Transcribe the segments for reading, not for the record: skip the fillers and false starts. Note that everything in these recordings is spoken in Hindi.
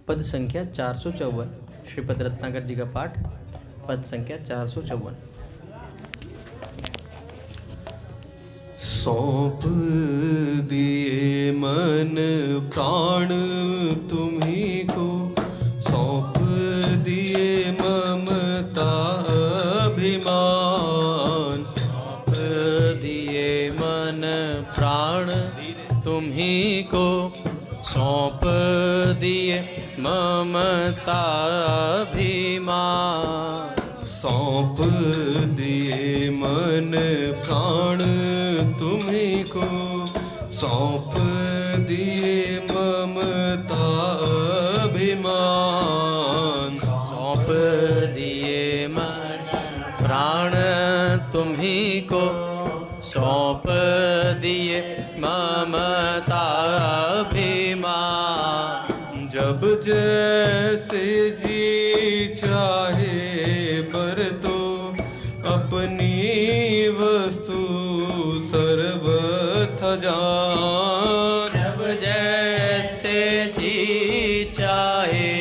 पद संख्या 454 श्रीपद रत्नाकर जी का पाठ। पद संख्या 454। सौंप दिए मन प्राण तुम्ही को, सौंप दिए ममता अभिमान। सौंप दिए मन प्राण तुम्ही को, सौंप दिए ममता अभिमान। सौंप दिए मन प्राण तुम्ही को, सौंप दिए ममता अभिमान। सौंप दिए मन प्राण तुम्ही को, सौंप दिए ममता अभिमान। जब जैसे जी चाहे बरतो, अपनी वस्तु सर्वथा जान। जब जैसे जी चाहे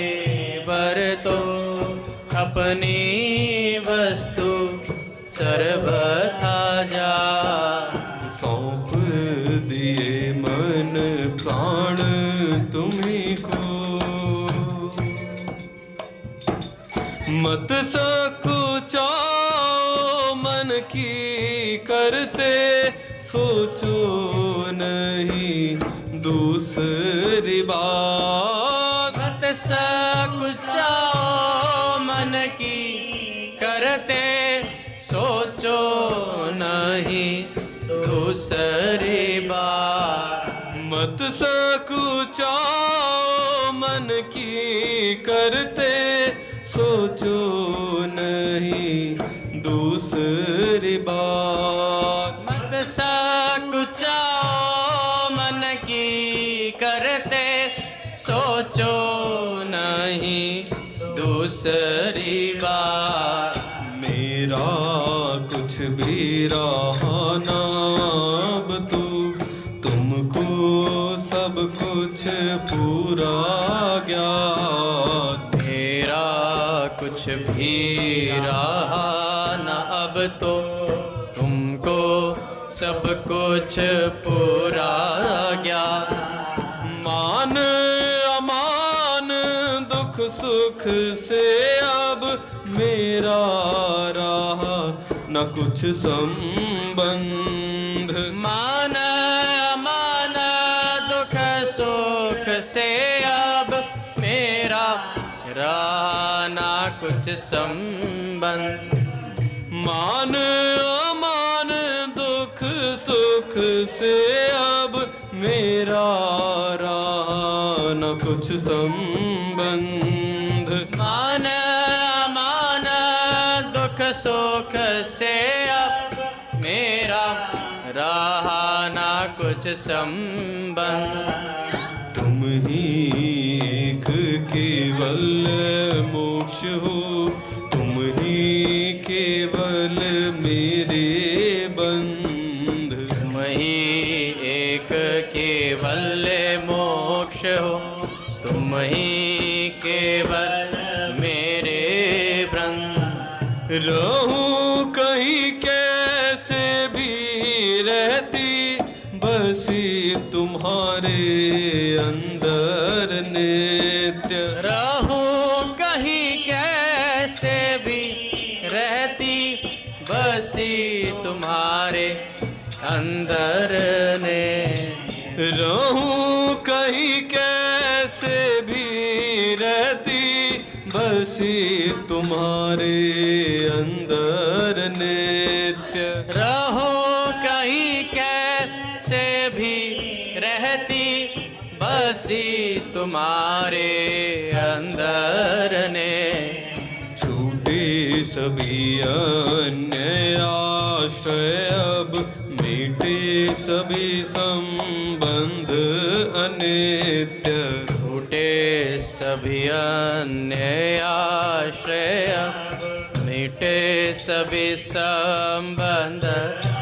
बरतो, अपनी वस्तु सर्वथा जान। सौंप दिए मन प्राण तुम्ही को, मत सकुचाओ मन की करते, सोचो नहीं दूसरी बात। मत सकुचाओ मन की करते, सोचो नहीं दूसरी बात। मत सकुचाओ मन की करते, सोचो नहीं दूसरी बात। मत सकुचाओ मन की करते, सोचो नहीं दूसरी बात। मेरा कुछ भी रहा ना अब तो, तुमको सब कुछ पूरा ज्ञात। मेरा कुछ भी रहा न अब तो, तुमको सब कुछ पूरा ज्ञात। मान अमान दुख सुख से अब मेरा रहा न कुछ संबंध। मान अमान दुख सुख से अब मेरा रहा ना कुछ संबंध। मान अमान दुख सुख से अब मेरा रहा न कुछ संबंध। मान अमान दुख सुख से अब मेरा रहा ना कुछ संबंध। तुम ही एक केवल मोक्ष हो, तुम ही केवल मेरे बंध। तुम ही एक केवल मोक्ष हो, तुम ही केवल मेरे बंध। रहूं कहीं कैसे भी रहती, बसी तुम्हारे अंदर नित्य। रहूं कहीं कैसे भी रहती, बसी तुम्हारे अंदर ने। रहूं कहीं कैसे भी रहती, बसी तुम्हारे अंदर नित्य। रहो कहीं कैसे भी रहती, बसी तुम्हारे अंदर ने। छूटे सभी अन्य आश्रय अब, मिटे सभी संबंध अनित्य। छूटे सभी अन्य आश्रय, मिटे सभी संबंध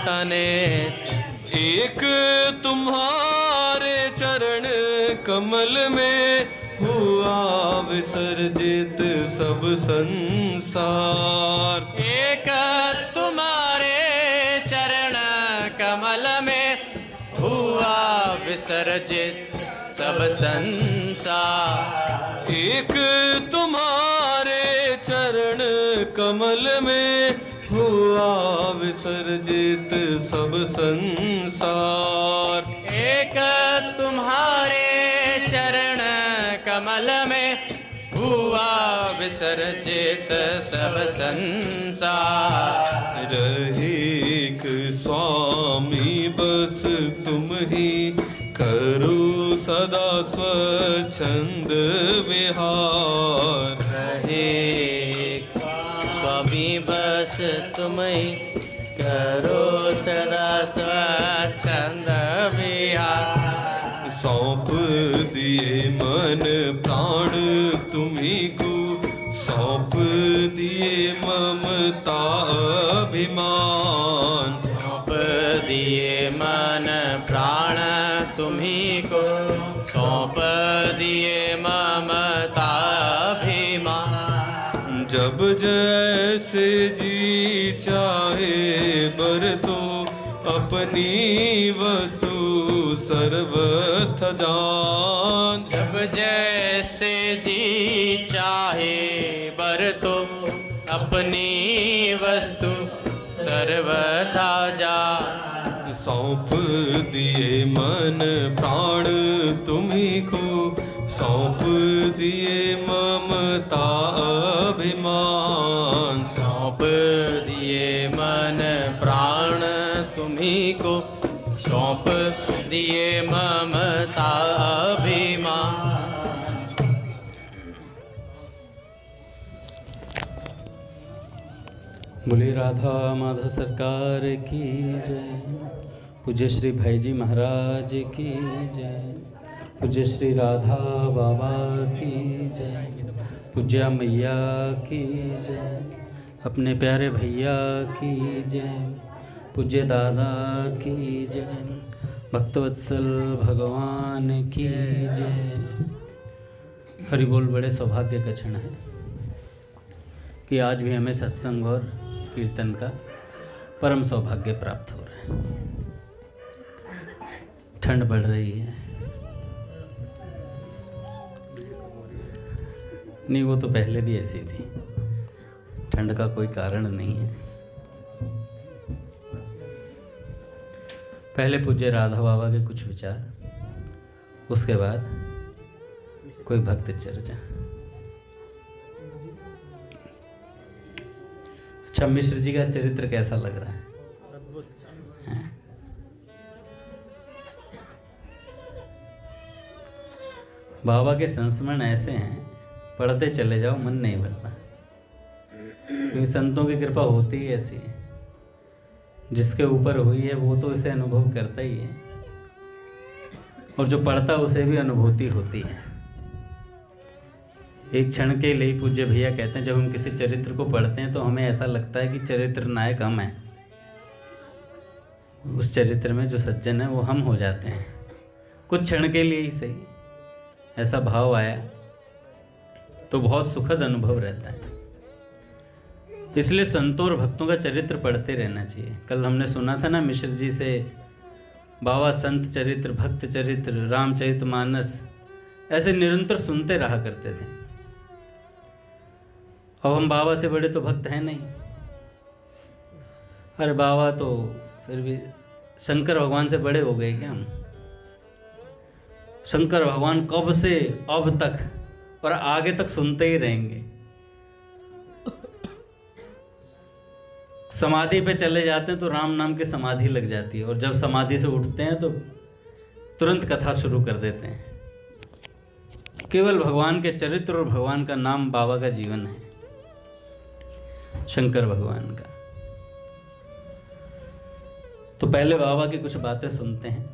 अनित्य। एक तुम्हारे चरण कमल में हूँ हुआ विसर्जित सब संसार। एक तुम्हारे चरण कमल में हुआ विसर्जित सब संसार। एक तुम्हारे चरण कमल में हुआ विसर्जित सब संसार। एक तुम्हारे चरण कमल में हुआ विसर्जित सब संसार। रहे एक स्वामी बस तुम ही करो सदा स्वच्छंद विहार। रहे स्वामी बस तुम ही करो सदा स्वच्छंद विहार। सौंप दिए मन प्राण तुम्ही को, सौंप दिए ममता अभिमान। सौंप दिए मन प्राण तुम्ही को, सौंप दिए ममता अभिमान। जब जैसे जी चाहे बरतो अपनी वस्तु सर्वथ जान। जब जैसे जी चाहे बरतो अपनी वस्तु सर्वथा जान। सौंप दिए मन प्राण तुम्ही को, सौंप दिए ममता अभिमान। सौंप दिए मन प्राण तुम्ही को, सौंप दिए ममता अभिमान। बोले राधा माधव सरकार की जय। पूज्य श्री भाई जी महाराज की जय। पूज्य श्री राधा बाबा की जय। पूज्या मैया की जय। अपने प्यारे भैया की जय। पूज्य दादा की जय। भक्तवत्सल भगवान की जय। हरि बोल। बड़े सौभाग्य का क्षण है कि आज भी हमें सत्संग और कीर्तन का परम सौभाग्य प्राप्त हो रहा है। ठंड बढ़ रही है। नहीं, वो तो पहले भी ऐसी थी। ठंड का कोई कारण नहीं है। पहले पूज्य राधा बाबा के कुछ विचार, उसके बाद कोई भक्त चर्चा। अच्छा, मिश्र जी का चरित्र कैसा लग रहा है? बाबा के संस्मरण ऐसे हैं, पढ़ते चले जाओ, मन नहीं भरता। क्योंकि संतों की कृपा होती ही ऐसी है। जिसके ऊपर हुई है वो तो इसे अनुभव करता ही है, और जो पढ़ता उसे भी अनुभूति होती है। एक क्षण के लिए पूज्य भैया कहते हैं, जब हम किसी चरित्र को पढ़ते हैं तो हमें ऐसा लगता है कि चरित्र नायक हम हैं। उस चरित्र में जो सज्जन है वो हम हो जाते हैं, कुछ क्षण के लिए ही सही। ऐसा भाव आया तो बहुत सुखद अनुभव रहता है। इसलिए संतों और भक्तों का चरित्र पढ़ते रहना चाहिए। कल हमने सुना था ना मिश्र जी से, बाबा संत चरित्र, भक्त चरित्र, रामचरितमानस ऐसे निरंतर सुनते रहा करते थे। अब हम बाबा से बड़े तो भक्त हैं नहीं। अरे बाबा तो फिर भी शंकर भगवान से बड़े हो गए क्या हम? शंकर भगवान कब से अब तक और आगे तक सुनते ही रहेंगे। समाधि पे चले जाते हैं तो राम नाम की समाधि लग जाती है, और जब समाधि से उठते हैं तो तुरंत कथा शुरू कर देते हैं। केवल भगवान के चरित्र और भगवान का नाम बाबा का जीवन है, शंकर भगवान का। तो पहले बाबा की कुछ बातें सुनते हैं,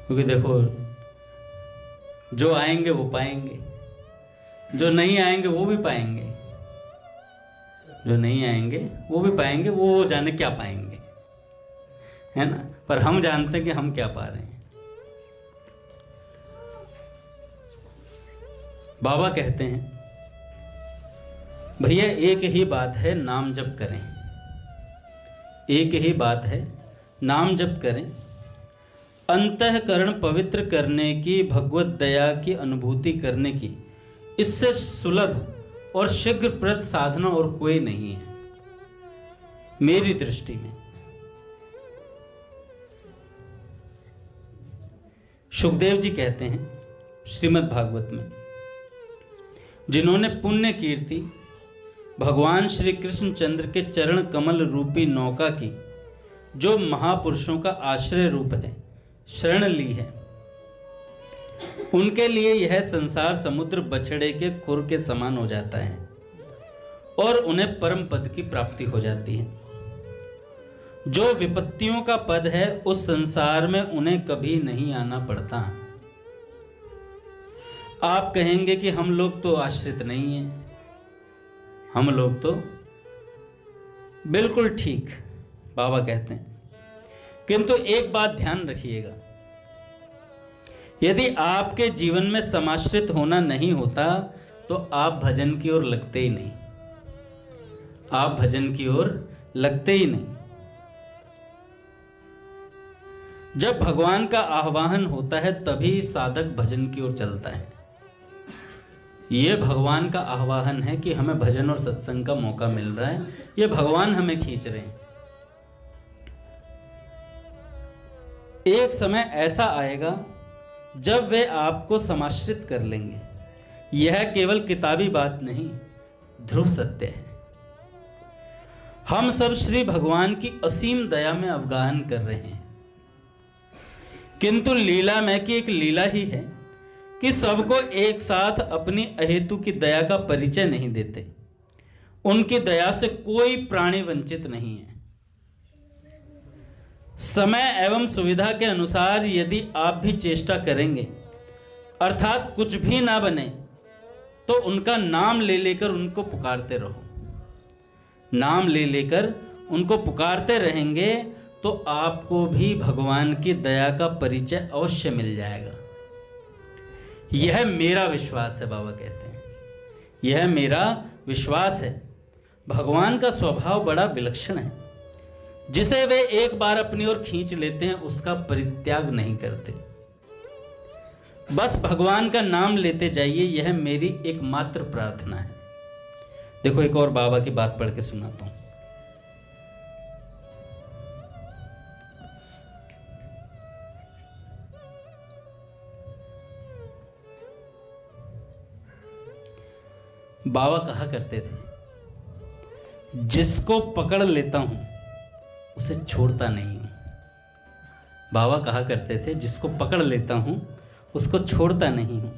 क्योंकि देखो जो आएंगे वो पाएंगे, जो नहीं आएंगे वो भी पाएंगे। जो नहीं आएंगे वो भी पाएंगे, वो जाने क्या पाएंगे, है ना। पर हम जानते हैं कि हम क्या पा रहे हैं। बाबा कहते हैं भैया एक ही बात है, नाम जप करें। एक ही बात है, नाम जप करें। अंतःकरण पवित्र करने की, भगवत दया की अनुभूति करने की, इससे सुलभ और शीघ्रप्रद साधना और कोई नहीं है मेरी दृष्टि में। सुखदेव जी कहते हैं श्रीमद् भागवत में, जिन्होंने पुण्य कीर्ति भगवान श्री कृष्ण चंद्र के चरण कमल रूपी नौका की, जो महापुरुषों का आश्रय रूप है, शरण ली है, उनके लिए यह संसार समुद्र बछड़े के खुर के समान हो जाता है और उन्हें परम पद की प्राप्ति हो जाती है। जो विपत्तियों का पद है, उस संसार में उन्हें कभी नहीं आना पड़ता। आप कहेंगे कि हम लोग तो आश्रित नहीं हैं, हम लोग तो बिल्कुल ठीक, बाबा कहते हैं। किंतु एक बात ध्यान रखिएगा, यदि आपके जीवन में समाश्रित होना नहीं होता तो आप भजन की ओर लगते ही नहीं, आप भजन की ओर लगते ही नहीं। जब भगवान का आह्वान होता है तभी साधक भजन की ओर चलता है। यह भगवान का आह्वान है कि हमें भजन और सत्संग का मौका मिल रहा है, यह भगवान हमें खींच रहे हैं। एक समय ऐसा आएगा जब वे आपको समाश्रित कर लेंगे। यह केवल किताबी बात नहीं, ध्रुव सत्य है। हम सब श्री भगवान की असीम दया में अवगाहन कर रहे हैं, किंतु लीला में की एक लीला ही है कि सबको एक साथ अपनी अहेतु की दया का परिचय नहीं देते। उनकी दया से कोई प्राणी वंचित नहीं है। समय एवं सुविधा के अनुसार यदि आप भी चेष्टा करेंगे, अर्थात कुछ भी ना बने, तो उनका नाम ले लेकर उनको पुकारते रहो। नाम ले लेकर उनको पुकारते रहेंगे तो आपको भी भगवान की दया का परिचय अवश्य मिल जाएगा। यह मेरा विश्वास है, बाबा कहते हैं, यह मेरा विश्वास है। भगवान का स्वभाव बड़ा विलक्षण है। जिसे वे एक बार अपनी ओर खींच लेते हैं उसका परित्याग नहीं करते। बस भगवान का नाम लेते जाइए, यह मेरी एकमात्र प्रार्थना है। देखो एक और बाबा की बात पढ़ के सुनाता हूं। बाबा कहा करते थे, जिसको पकड़ लेता हूं उसे छोड़ता नहीं हूं। बाबा कहा करते थे, जिसको पकड़ लेता हूं उसको छोड़ता नहीं हूं।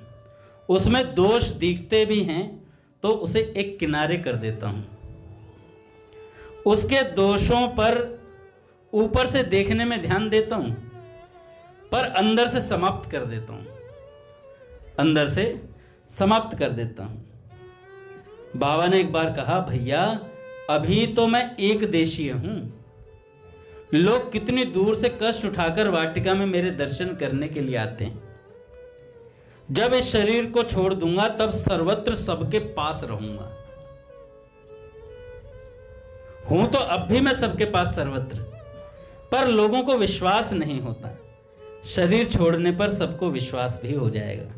उसमें दोष दिखते भी हैं तो उसे एक किनारे कर देता हूं। उसके दोषों पर ऊपर से देखने में ध्यान देता हूं, पर अंदर से समाप्त कर देता हूं, अंदर से समाप्त कर देता हूं। बाबा ने एक बार कहा, भैया अभी तो मैं एक देशीय हूं। लोग कितनी दूर से कष्ट उठाकर वाटिका में मेरे दर्शन करने के लिए आते हैं। जब इस शरीर को छोड़ दूंगा तब सर्वत्र सबके पास रहूंगा। हूं तो अब भी मैं सबके पास सर्वत्र, पर लोगों को विश्वास नहीं होता। शरीर छोड़ने पर सबको विश्वास भी हो जाएगा।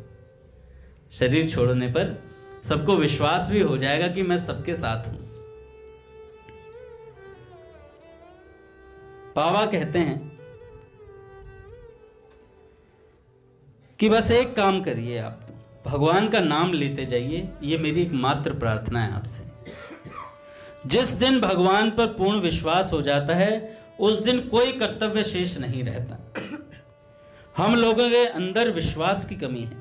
शरीर छोड़ने पर सबको विश्वास भी हो जाएगा कि मैं सबके साथ हूं। बाबा कहते हैं कि बस एक काम करिए, आप तो भगवान का नाम लेते जाइए, ये मेरी एकमात्र प्रार्थना है आपसे। जिस दिन भगवान पर पूर्ण विश्वास हो जाता है उस दिन कोई कर्तव्य शेष नहीं रहता। हम लोगों के अंदर विश्वास की कमी है,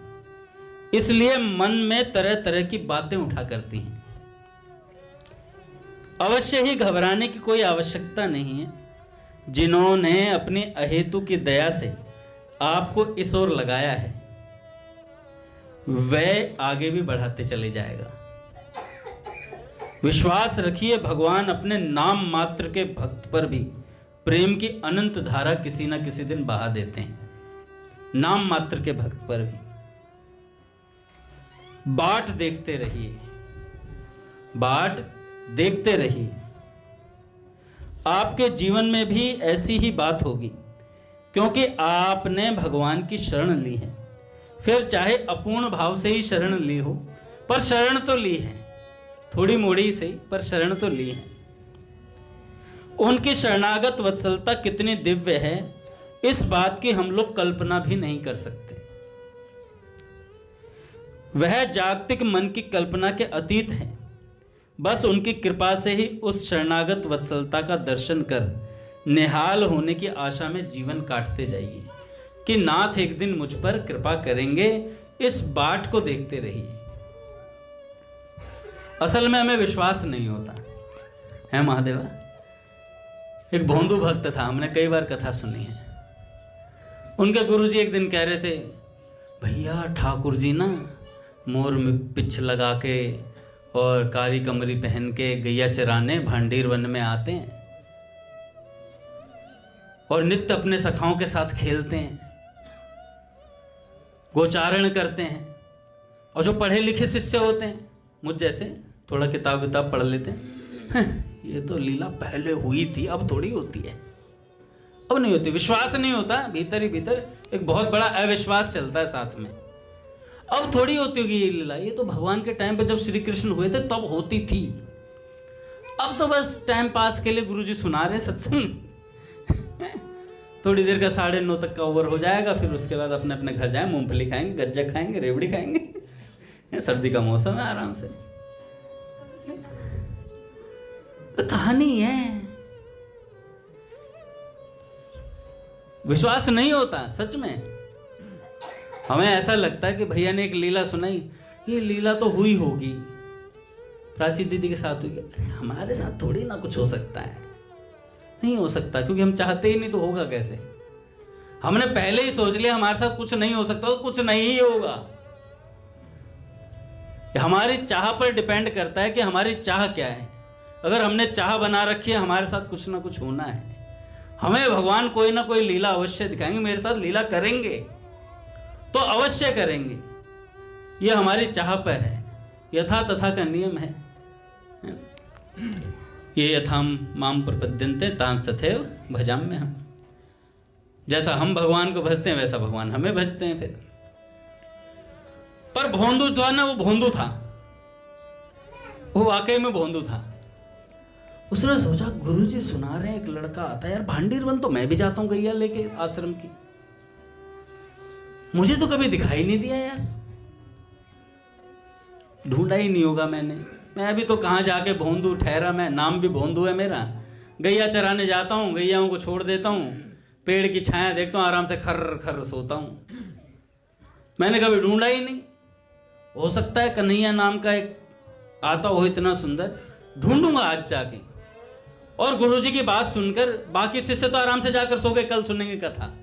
इसलिए मन में तरह तरह की बातें उठा करती हैं। अवश्य ही घबराने की कोई आवश्यकता नहीं है। जिन्होंने अपनी अहेतु की दया से आपको इस ओर लगाया है वह आगे भी बढ़ाते चले जाएगा। विश्वास रखिए, भगवान अपने नाम मात्र के भक्त पर भी प्रेम की अनंत धारा किसी न किसी दिन बहा देते हैं। नाम मात्र के भक्त पर भी। बाट देखते रहिए, बाट देखते रहिए। आपके जीवन में भी ऐसी ही बात होगी, क्योंकि आपने भगवान की शरण ली है। फिर चाहे अपूर्ण भाव से ही शरण ली हो, पर शरण तो ली है, थोड़ी मोड़ी से, पर शरण तो ली है। उनकी शरणागत वत्सलता कितनी दिव्य है, इस बात की हम लोग कल्पना भी नहीं कर सकते। वह जागतिक मन की कल्पना के अतीत है। बस उनकी कृपा से ही उस शरणागत वत्सलता का दर्शन कर निहाल होने की आशा में जीवन काटते जाइए कि नाथ एक दिन मुझ पर कृपा करेंगे। इस बाट को देखते रहिए। असल में हमें विश्वास नहीं होता है महादेवा। एक भोंदू भक्त था, हमने कई बार कथा सुनी है। उनके गुरुजी एक दिन कह रहे थे, भैया ठाकुर जी ना मोर में पिछ लगा के और काली कमरी पहन के गैया चराने भांडीर वन में आते हैं और नित्य अपने सखाओं के साथ खेलते हैं, गोचारण करते हैं। और जो पढ़े लिखे शिष्य होते हैं, मुझ जैसे थोड़ा किताब विताब पढ़ लेते हैं, ये तो लीला पहले हुई थी, अब थोड़ी होती है, अब नहीं होती। विश्वास नहीं होता, भीतर ही भीतर एक बहुत बड़ा अविश्वास चलता है साथ में। अब थोड़ी होती होगी ये लीला, ये तो भगवान के टाइम पे जब श्री कृष्ण हुए थे तब होती थी। अब तो बस टाइम पास के लिए गुरुजी सुना रहे सत्संग। थोड़ी देर का 9:30 तक का ओवर हो जाएगा, फिर उसके बाद अपने अपने घर जाए, मूंगफली खाएंगे, गज्जक खाएंगे, रेवड़ी खाएंगे। सर्दी का मौसम है, आराम से। तो कहानी है, विश्वास नहीं होता सच में। हमें ऐसा लगता है कि भैया ने एक लीला सुनाई, ये लीला तो हुई होगी, प्राची दीदी के साथ हुई। हमारे साथ थोड़ी ना कुछ हो सकता है, नहीं हो सकता, क्योंकि हम चाहते ही नहीं तो होगा कैसे। हमने पहले ही सोच लिया हमारे साथ कुछ नहीं हो सकता, तो कुछ नहीं ही होगा। हमारी चाह पर डिपेंड करता है कि हमारी चाह क्या है। अगर हमने चाह बना रखी है हमारे साथ कुछ ना कुछ होना है, हमें भगवान कोई ना कोई लीला अवश्य दिखाएंगे, मेरे साथ लीला करेंगे तो अवश्य करेंगे। ये हमारी चाह पर है, यथा तथा का नियम है। ये यथाम माम प्रपद्यन्ते तांस तथैव भजाम्य हम। जैसा हम भगवान को भजते हैं वैसा भगवान हमें भजते हैं। फिर पर भोंदू जो है ना, वो भोंदू था, वो वाकई में भोंदू था। उसने सोचा गुरुजी सुना रहे हैं एक लड़का आता है, यार भांडीर वन तो मैं भी जाता हूँ गैया लेके आश्रम की, मुझे तो कभी दिखाई नहीं दिया यार, ढूंढा ही नहीं होगा मैंने। मैं अभी तो कहाँ जाके भोंदू ठहरा, मैं नाम भी भोंदू है मेरा। गैया चराने जाता हूँ, गैयाओं को छोड़ देता हूँ, पेड़ की छाया देखता हूँ, आराम से खर्र खर्र सोता हूँ। मैंने कभी ढूंढा ही नहीं। हो सकता है कन्हैया नाम का एक आता हो इतना सुंदर, ढूंढूंगा आज जाके। और गुरुजी की बात सुनकर बाकी शिष्य तो आराम से जाकर सो गए। कल सुनेंगे कथा,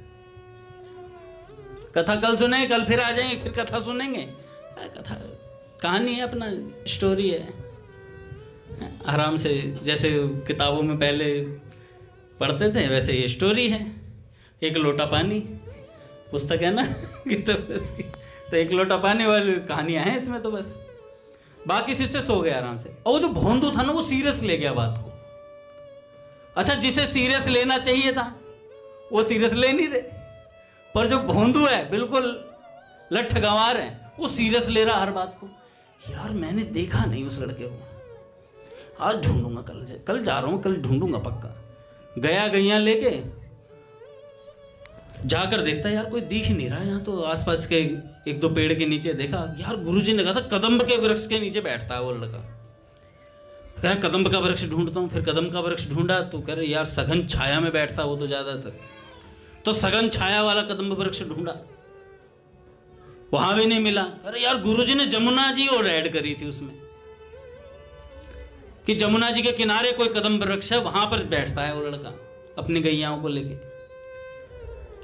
कथा कल सुनेंगे, कल फिर आ जाएंगे, फिर कथा सुनेंगे। कथा कहानी है, अपना स्टोरी है। आराम से जैसे किताबों में पहले पढ़ते थे वैसे ये स्टोरी है। एक लोटा पानी पुस्तक है ना तो एक लोटा पानी वाली कहानियां हैं इसमें तो बस। बाकी शिष्य सो गए आराम से। और वो जो भोंदू था ना, वो सीरियस ले गया बात को। अच्छा, जिसे सीरियस लेना चाहिए था वो सीरियस ले नहीं रहे, पर जो भोंदू है बिल्कुल लठ गंवार है, वो सीरियस ले रहा हर बात को। यार मैंने देखा नहीं उस लड़के को, आज ढूंढूंगा, कल जा रहा हूँ, कल ढूंढूंगा पक्का। गया गैया लेके जाकर देखता यार कोई दिख ही नहीं रहा। यहाँ तो आसपास के एक दो पेड़ के नीचे देखा, यार गुरुजी ने कहा था कदम्ब के वृक्ष के नीचे बैठता है वो लड़का। कह रहा कदम्ब का वृक्ष ढूंढता हूँ, फिर कदम्ब का वृक्ष ढूंढा तो कह रहे यार सघन छाया में बैठता वो तो ज्यादातर, तो सघन छाया वाला कदम्ब वृक्ष ढूंढा, वहां भी नहीं मिला। अरे यार गुरुजी ने जमुना जी और ऐड करी थी उसमें कि जमुना जी के किनारे कोई कदम्ब वृक्ष है, वहां पर बैठता है वो लड़का अपनी गैयाओं को लेके।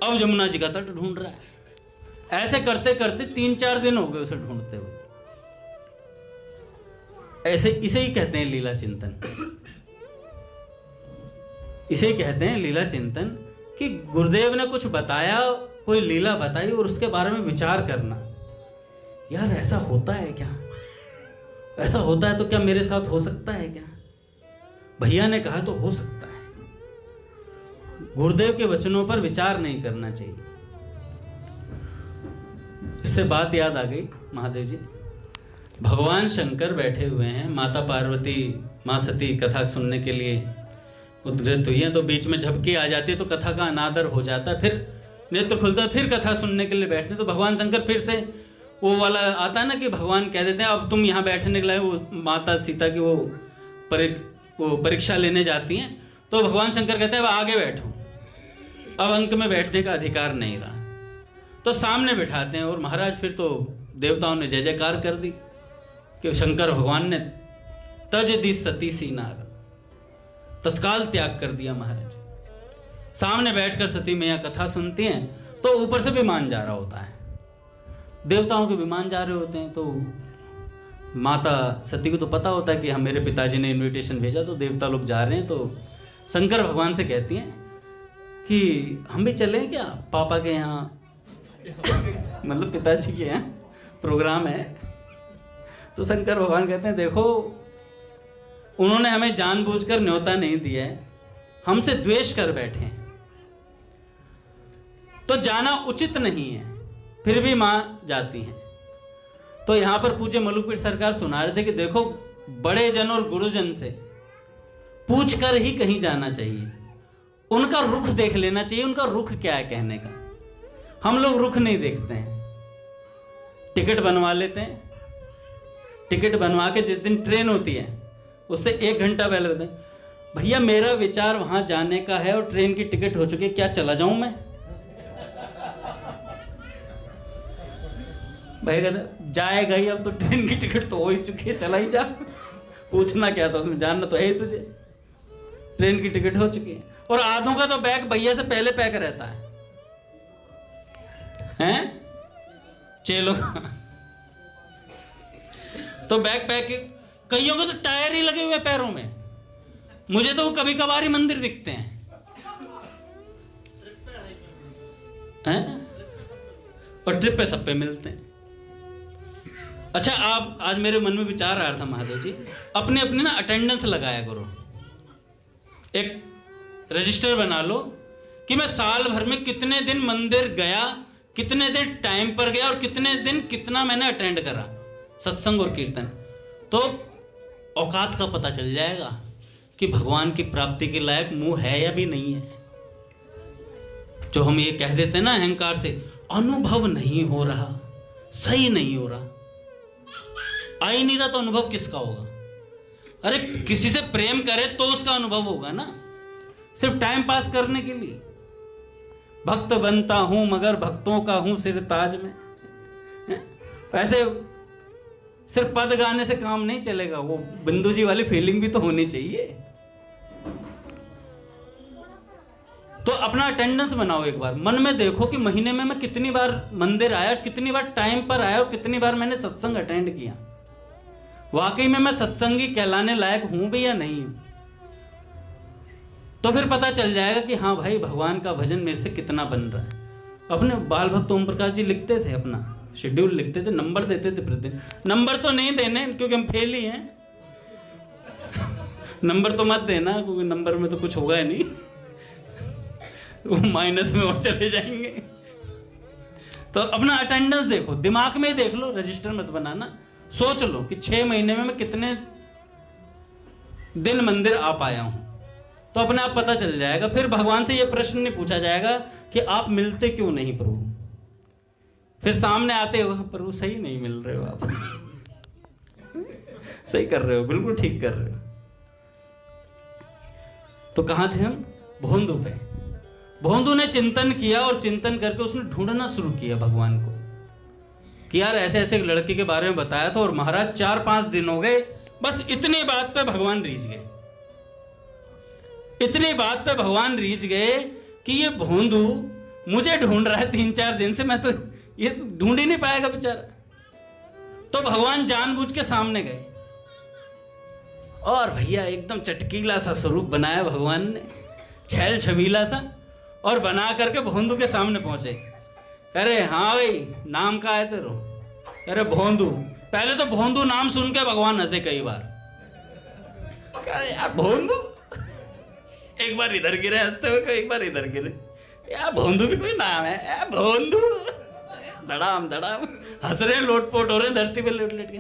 अब जमुना जी का तट ढूंढ रहा है। ऐसे करते करते 3-4 दिन हो गए उसे ढूंढते हुए। ऐसे इसे ही कहते हैं लीला चिंतन। इसे ही कहते हैं लीला चिंतन कि गुरुदेव ने कुछ बताया, कोई लीला बताई और उसके बारे में विचार करना, यार ऐसा होता है क्या, ऐसा होता है तो क्या मेरे साथ हो सकता है क्या? भैया ने कहा तो हो सकता है। गुरुदेव के वचनों पर विचार नहीं करना चाहिए। इससे बात याद आ गई महादेव जी, भगवान शंकर बैठे हुए हैं, माता पार्वती माँ सती कथा सुनने के लिए उद्ग्रत हुई है, तो बीच में झपकी आ जाती है तो कथा का अनादर हो जाता है, फिर नेत्र खुलता है, फिर कथा सुनने के लिए बैठते हैं। तो भगवान शंकर फिर से वो वाला आता है ना कि भगवान कह देते हैं अब तुम यहाँ बैठने के लिए, वो माता सीता की वो परीक्षा लेने जाती हैं, तो भगवान शंकर कहते हैं अब आगे बैठो, अब अंक में बैठने का अधिकार नहीं रहा, तो सामने बिठाते हैं। और महाराज फिर तो देवताओं ने जय जयकार कर दी कि शंकर भगवान ने तज दी सती सी नार, तत्काल त्याग कर दिया महाराज। सामने बैठकर सती मैया कथा सुनती हैं तो ऊपर से विमान जा रहा होता है, देवताओं के विमान जा रहे होते हैं, तो माता सती को तो पता होता है कि हम मेरे पिताजी ने इनविटेशन भेजा तो देवता लोग जा रहे हैं, तो शंकर भगवान से कहती हैं कि हम भी चलें क्या पापा के यहाँ मतलब पिताजी के यहाँ प्रोग्राम है। तो शंकर भगवान कहते हैं देखो उन्होंने हमें जानबूझकर न्योता नहीं दिया है, हमसे द्वेष कर बैठे हैं, तो जाना उचित नहीं है, फिर भी मां जाती हैं। तो यहां पर पूज्य मलुकपीठ सरकार सुना रहे थे कि देखो बड़े जन और गुरुजन से पूछ कर ही कहीं जाना चाहिए, उनका रुख देख लेना चाहिए, उनका रुख क्या है कहने का। हम लोग रुख नहीं देखते हैं, टिकट बनवा लेते हैं, टिकट बनवा के जिस दिन ट्रेन होती है उससे 1 घंटा पहले होते हैं भैया मेरा विचार वहां जाने का है और ट्रेन की टिकट हो चुकी है, क्या चला जाऊं मैं? भाई कहते जाएगा ही, अब तो ट्रेन की टिकट तो हो ही चुकी है, चला ही जा, पूछना क्या था उसमें, जानना तो है ही तुझे, ट्रेन की टिकट हो चुकी है। और आधों का तो बैग भैया से पहले पैक रहता है, हैं चेलो तो बैग पैक, कईयों को तो टायर ही लगे हुए पैरों में, मुझे तो वो कभी कभार ही मंदिर दिखते हैं, और ट्रिप पे सब पे मिलते हैं। अच्छा आप आज मेरे मन में विचार आ रहा था महादेव जी, अपने अपने ना अटेंडेंस लगाया करो, एक रजिस्टर बना लो कि मैं साल भर में कितने दिन मंदिर गया, कितने दिन टाइम पर गया और कितने दिन कितना मैंने अटेंड करा सत्संग और कीर्तन, तो औकात का पता चल जाएगा कि भगवान की प्राप्ति के लायक मुंह है या भी नहीं है। जो हम ये कह देते हैं ना अहंकार से, अनुभव नहीं हो रहा, सही नहीं हो रहा, आ ही नहीं रहा, तो अनुभव किसका होगा? अरे किसी से प्रेम करे तो उसका अनुभव होगा ना, सिर्फ टाइम पास करने के लिए। भक्त बनता हूं मगर भक्तों का हूं सिर ताज में, वैसे सिर्फ पद गाने से काम नहीं चलेगा, वो बिंदु जी वाली फीलिंग भी तो होनी चाहिए। तो अपना अटेंडेंस बनाओ, एक बार मन में देखो कि महीने में मैं कितनी बार मंदिर आया, कितनी बार टाइम पर आया और कितनी बार मैंने सत्संग अटेंड किया, वाकई में मैं सत्संगी कहलाने लायक हूं भी या नहीं। तो फिर पता चल जाएगा कि हाँ भाई भगवान का भजन मेरे से कितना बन रहा है। अपने बाल भक्त ओम प्रकाश जी लिखते थे, अपना शेड्यूल लिखते थे, नंबर देते थे प्रतिदिन। नंबर तो नहीं देने क्योंकि हम फेल ही हैं नंबर तो मत देना क्योंकि नंबर में तो कुछ होगा ही नहीं, वो माइनस में और चले जाएंगे। तो अपना अटेंडेंस देखो, दिमाग में देख लो, रजिस्टर मत बनाना, सोच लो कि 6 महीने में मैं कितने दिन मंदिर आ पाया हूं, तो अपने आप पता चल जाएगा। फिर भगवान से यह प्रश्न नहीं पूछा जाएगा कि आप मिलते क्यों नहीं प्रभु, फिर सामने आते हो प्रभु सही नहीं मिल रहे हो आप सही कर रहे हो, बिल्कुल ठीक कर रहे हो। तो कहां थे हम? भोंदू पे। भोंदू ने चिंतन किया और चिंतन करके उसने ढूंढना शुरू किया भगवान को कि यार ऐसे ऐसे एक लड़के के बारे में बताया था, और महाराज 4-5 दिन हो गए, बस इतनी बात पे भगवान रीझ गए, इतनी बात पे भगवान रीझ गए कि ये भोंदू मुझे ढूंढ रहा है 3-4 दिन से, मैं तो ये तो ढूंढ ही नहीं पाएगा बेचारा। तो भगवान जानबूझ के सामने गए और भैया एकदम चटकीला सा स्वरूप बनाया भगवान ने, छैल छबीला सा, और बना करके भोंदू के सामने पहुंचे। अरे हाँ भाई नाम का है तेरो? अरे भोंदू, पहले तो भोंदू नाम सुन के भगवान हंसे कई बार। अरे यार भोंदू, एक बार इधर गिरे हंसते हुए, एक बार इधर गिरे। यार भोंदू भी कोई नाम है यार, भोंदू। धड़ाम धड़ाम हंस रहे हैं, लोटपोट हो रहे हैं धरती पे लेट लेट के।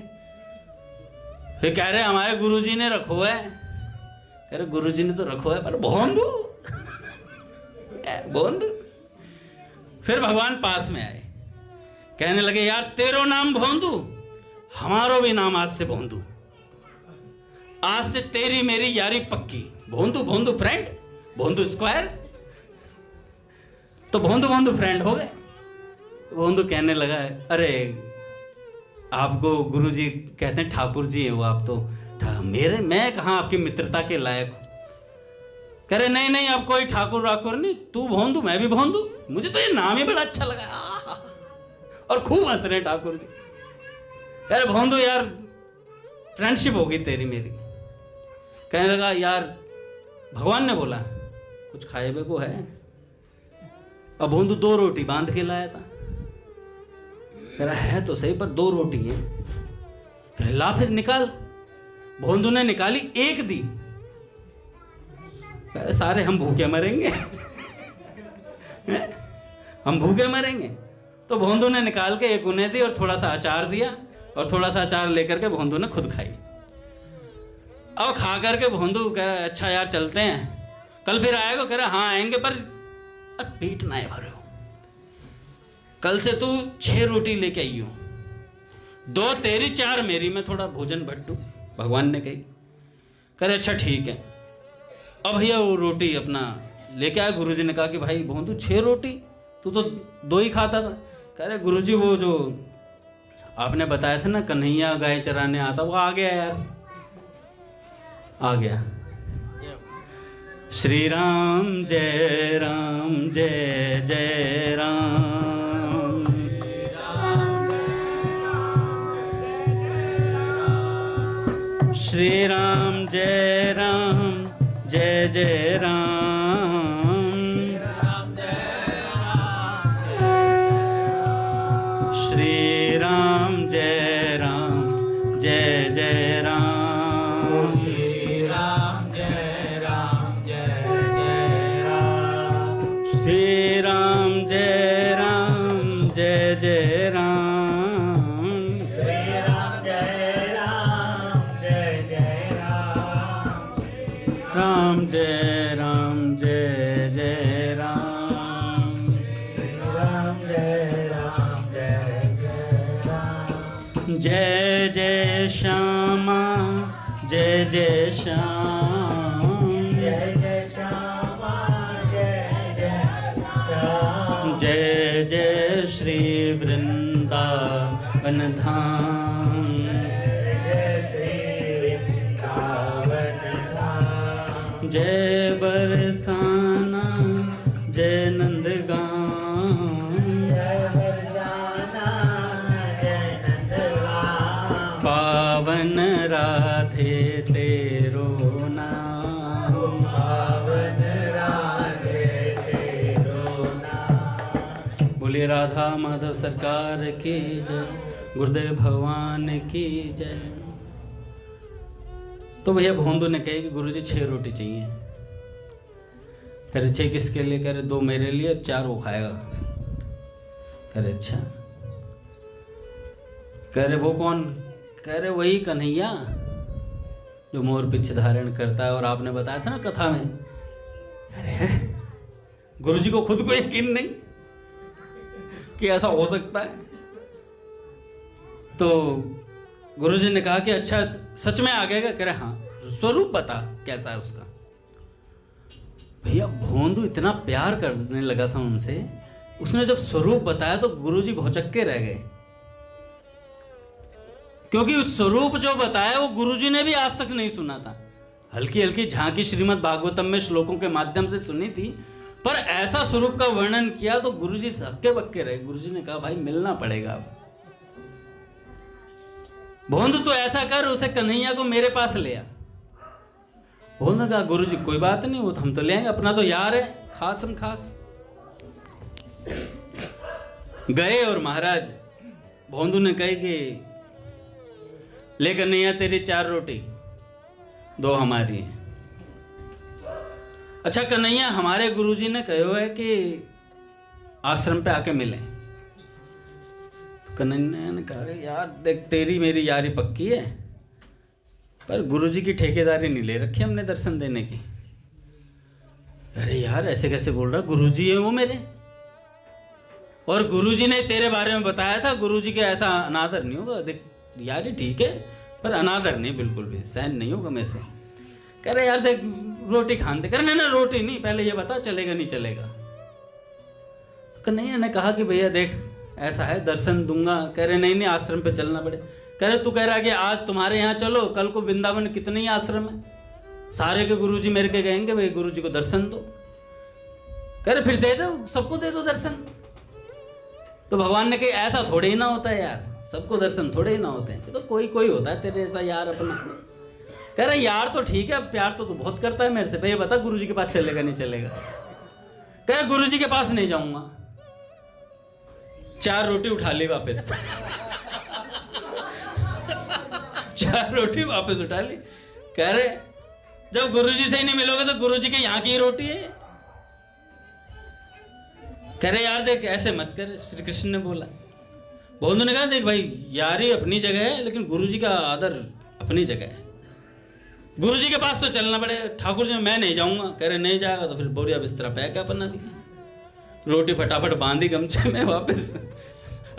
फिर कह रहे हमारे गुरुजी ने रखो है। कह रहे गुरुजी ने तो रखो है, पर भोंदू भोंदू। फिर भगवान पास में आए, कहने लगे यार तेरो नाम भोंदू, हमारो भी नाम आज से भोंदू। आज से तेरी मेरी यारी पक्की। भोंदू भोंदू फ्रेंड, भोंदू स्क्वायर। तो भोंदू भोंदू फ्रेंड हो गए। भोंदू कहने लगा अरे आपको गुरुजी कहते हैं ठाकुर जी है वो, आप तो मैं कहाँ आपकी मित्रता के लायक हूं। कह रहे नहीं नहीं, अब कोई ठाकुर वाकुर नहीं, तू भोंदू मैं भी भोंदू। मुझे तो ये नाम ही बड़ा अच्छा लगा। और खूब हंस रहे ठाकुर जी। कह रहे भोंदू यार फ्रेंडशिप होगी तेरी मेरी। कहने लगा यार भगवान ने बोला कुछ खाए बे को है। अब भोंदू 2 रोटी बांध के लाया था। कह रहा है तो सही, पर 2 रोटी है। कह ला फिर निकाल। भोंदू ने निकाली, 1 दी। कह रहे सारे हम भूखे मरेंगे। हम भूखे मरेंगे। तो भोंदू ने निकाल के 1 उन्हें दी और थोड़ा सा अचार दिया, और थोड़ा सा अचार लेकर के भोंदू ने खुद खाई। अब खा करके भोंदू कह रहा अच्छा यार चलते हैं, कल फिर आएगा। कह रहा हाँ आएंगे, पर पेट ना भरे हो। कल से तू 6 रोटी लेके आई हो, 2 तेरी 4 मेरी, मैं थोड़ा भोजन बट्टू। भगवान ने कही। कह रहे अच्छा ठीक है। अब भैया वो रोटी अपना लेके आए। गुरुजी ने कहा कि भाई भोंदू 6 रोटी, तू तो 2 ही खाता था। कह रहे गुरुजी वो जो आपने बताया था ना कन्हैया गाय चराने आता, वो आ गया यार, आ गया। श्री राम जय जय राम। श्री राम जय जय राम। श्री राम जय जय राम। श्री राम जय जय राम। श्री राम जय जय राम। राम जय जय राम। राम जय जय राम। जय जय श्यामा जय जय श्याम। जय जय श्यामा जय जय श्याम। जय जय श्री वृंदावन धाम। जय बरसाना जय नंदगांव। जय बरसाना जय नंदगांव। पावन राधे तेरो नाम। पावन राधे तेरो नाम। बोलिए राधा माधव सरकार की जय, गुरुदेव भगवान की जय। तो भैया भोंदू ने कहे कि गुरुजी 6 रोटी चाहिए। कह रहे 6 किसके लिए? कह रहे 2 मेरे लिए, 4 वो खाएगा। कह रहे अच्छा। कह रहे वो कौन? कह रहे वही कन्हैया जो मोर पिछ धारण करता है, और आपने बताया था ना कथा में। अरे गुरुजी को खुद को यकीन नहीं कि ऐसा हो सकता है। तो गुरुजी ने कहा कि अच्छा सच में आ गएगा? कह रहे हाँ। स्वरूप बता कैसा है उसका। भैया भोंदू इतना प्यार करने लगा था उनसे, उसने जब स्वरूप बताया तो गुरुजी भौचक्के रह गए, क्योंकि उस स्वरूप जो बताया वो गुरुजी ने भी आज तक नहीं सुना था। हल्की हल्की झांकी श्रीमद् भागवतम में श्लोकों के माध्यम से सुनी थी, पर ऐसा स्वरूप का वर्णन किया तो गुरुजी हक्के बक्के रहे। गुरुजी ने कहा भाई मिलना पड़ेगा। भोंदू तो ऐसा कर, उसे कन्हैया को मेरे पास ले आ। भोंदू कहा गुरुजी कोई बात नहीं, वो तो हम तो ले आएंगे, अपना तो यार है खास हम खास। गए और महाराज भोंदू ने कही कि लेकर नहीं आ तेरी 4 रोटी, 2 हमारी है। अच्छा कन्हैया, हमारे गुरुजी ने कहो है कि आश्रम पे आके मिले। तो कन्हैया ने कहा यार देख, तेरी मेरी यारी पक्की है, पर गुरुजी की ठेकेदारी नहीं ले रखी हमने दर्शन देने की। अरे यार ऐसे कैसे बोल रहा, गुरुजी है वो मेरे, और गुरुजी ने तेरे बारे में बताया था, गुरुजी के ऐसा अनादर नहीं होगा। देख यार ठीक है, पर अनादर नहीं, बिल्कुल भी सहन नहीं होगा मेरे से। कह रहे यार देख रोटी खान दे। कह रहे ना रोटी नहीं, पहले ये बता चलेगा नहीं चलेगा। तो कन्हैया ने कहा कि भैया देख ऐसा है, दर्शन दूंगा। कह रहे नहीं आश्रम पे चलना पड़े। कह रहे तू कह रहा कि आज तुम्हारे यहाँ चलो, कल को वृंदावन कितने ही आश्रम है, सारे के गुरुजी मेरे के कहेंगे भाई गुरुजी को दर्शन दो। कह रहे फिर दे दो, सबको दे दो दर्शन। तो भगवान ने कहा ऐसा थोड़े ही ना होता है यार, सबको दर्शन थोड़े ही ना होते हैं, तो कोई कोई होता है तेरे ऐसा यार अपना। कह रहा यार तो ठीक है, प्यार तो तू बहुत करता है मेरे से, भैया बता गुरुजी के पास चलेगा नहीं चलेगा। कह रहा गुरुजी के पास नहीं जाऊंगा। 4 रोटी उठा ली वापस 4 रोटी वापस उठा ली। कह रहे जब गुरुजी से ही नहीं मिलोगे तो गुरुजी के यहाँ की ही रोटी है। कह रहे यार देख ऐसे मत कर, श्री कृष्ण ने बोला। भोंदू ने कहा देख भाई यारी अपनी जगह है, लेकिन गुरुजी का आदर अपनी जगह है। गुरुजी के पास तो चलना पड़े। ठाकुर जी मैं नहीं जाऊंगा। कह रहे नहीं जाएगा तो फिर बोरिया बिस्तरा पैक है अपना भी। रोटी फटाफट बांधी गमछे में वापस,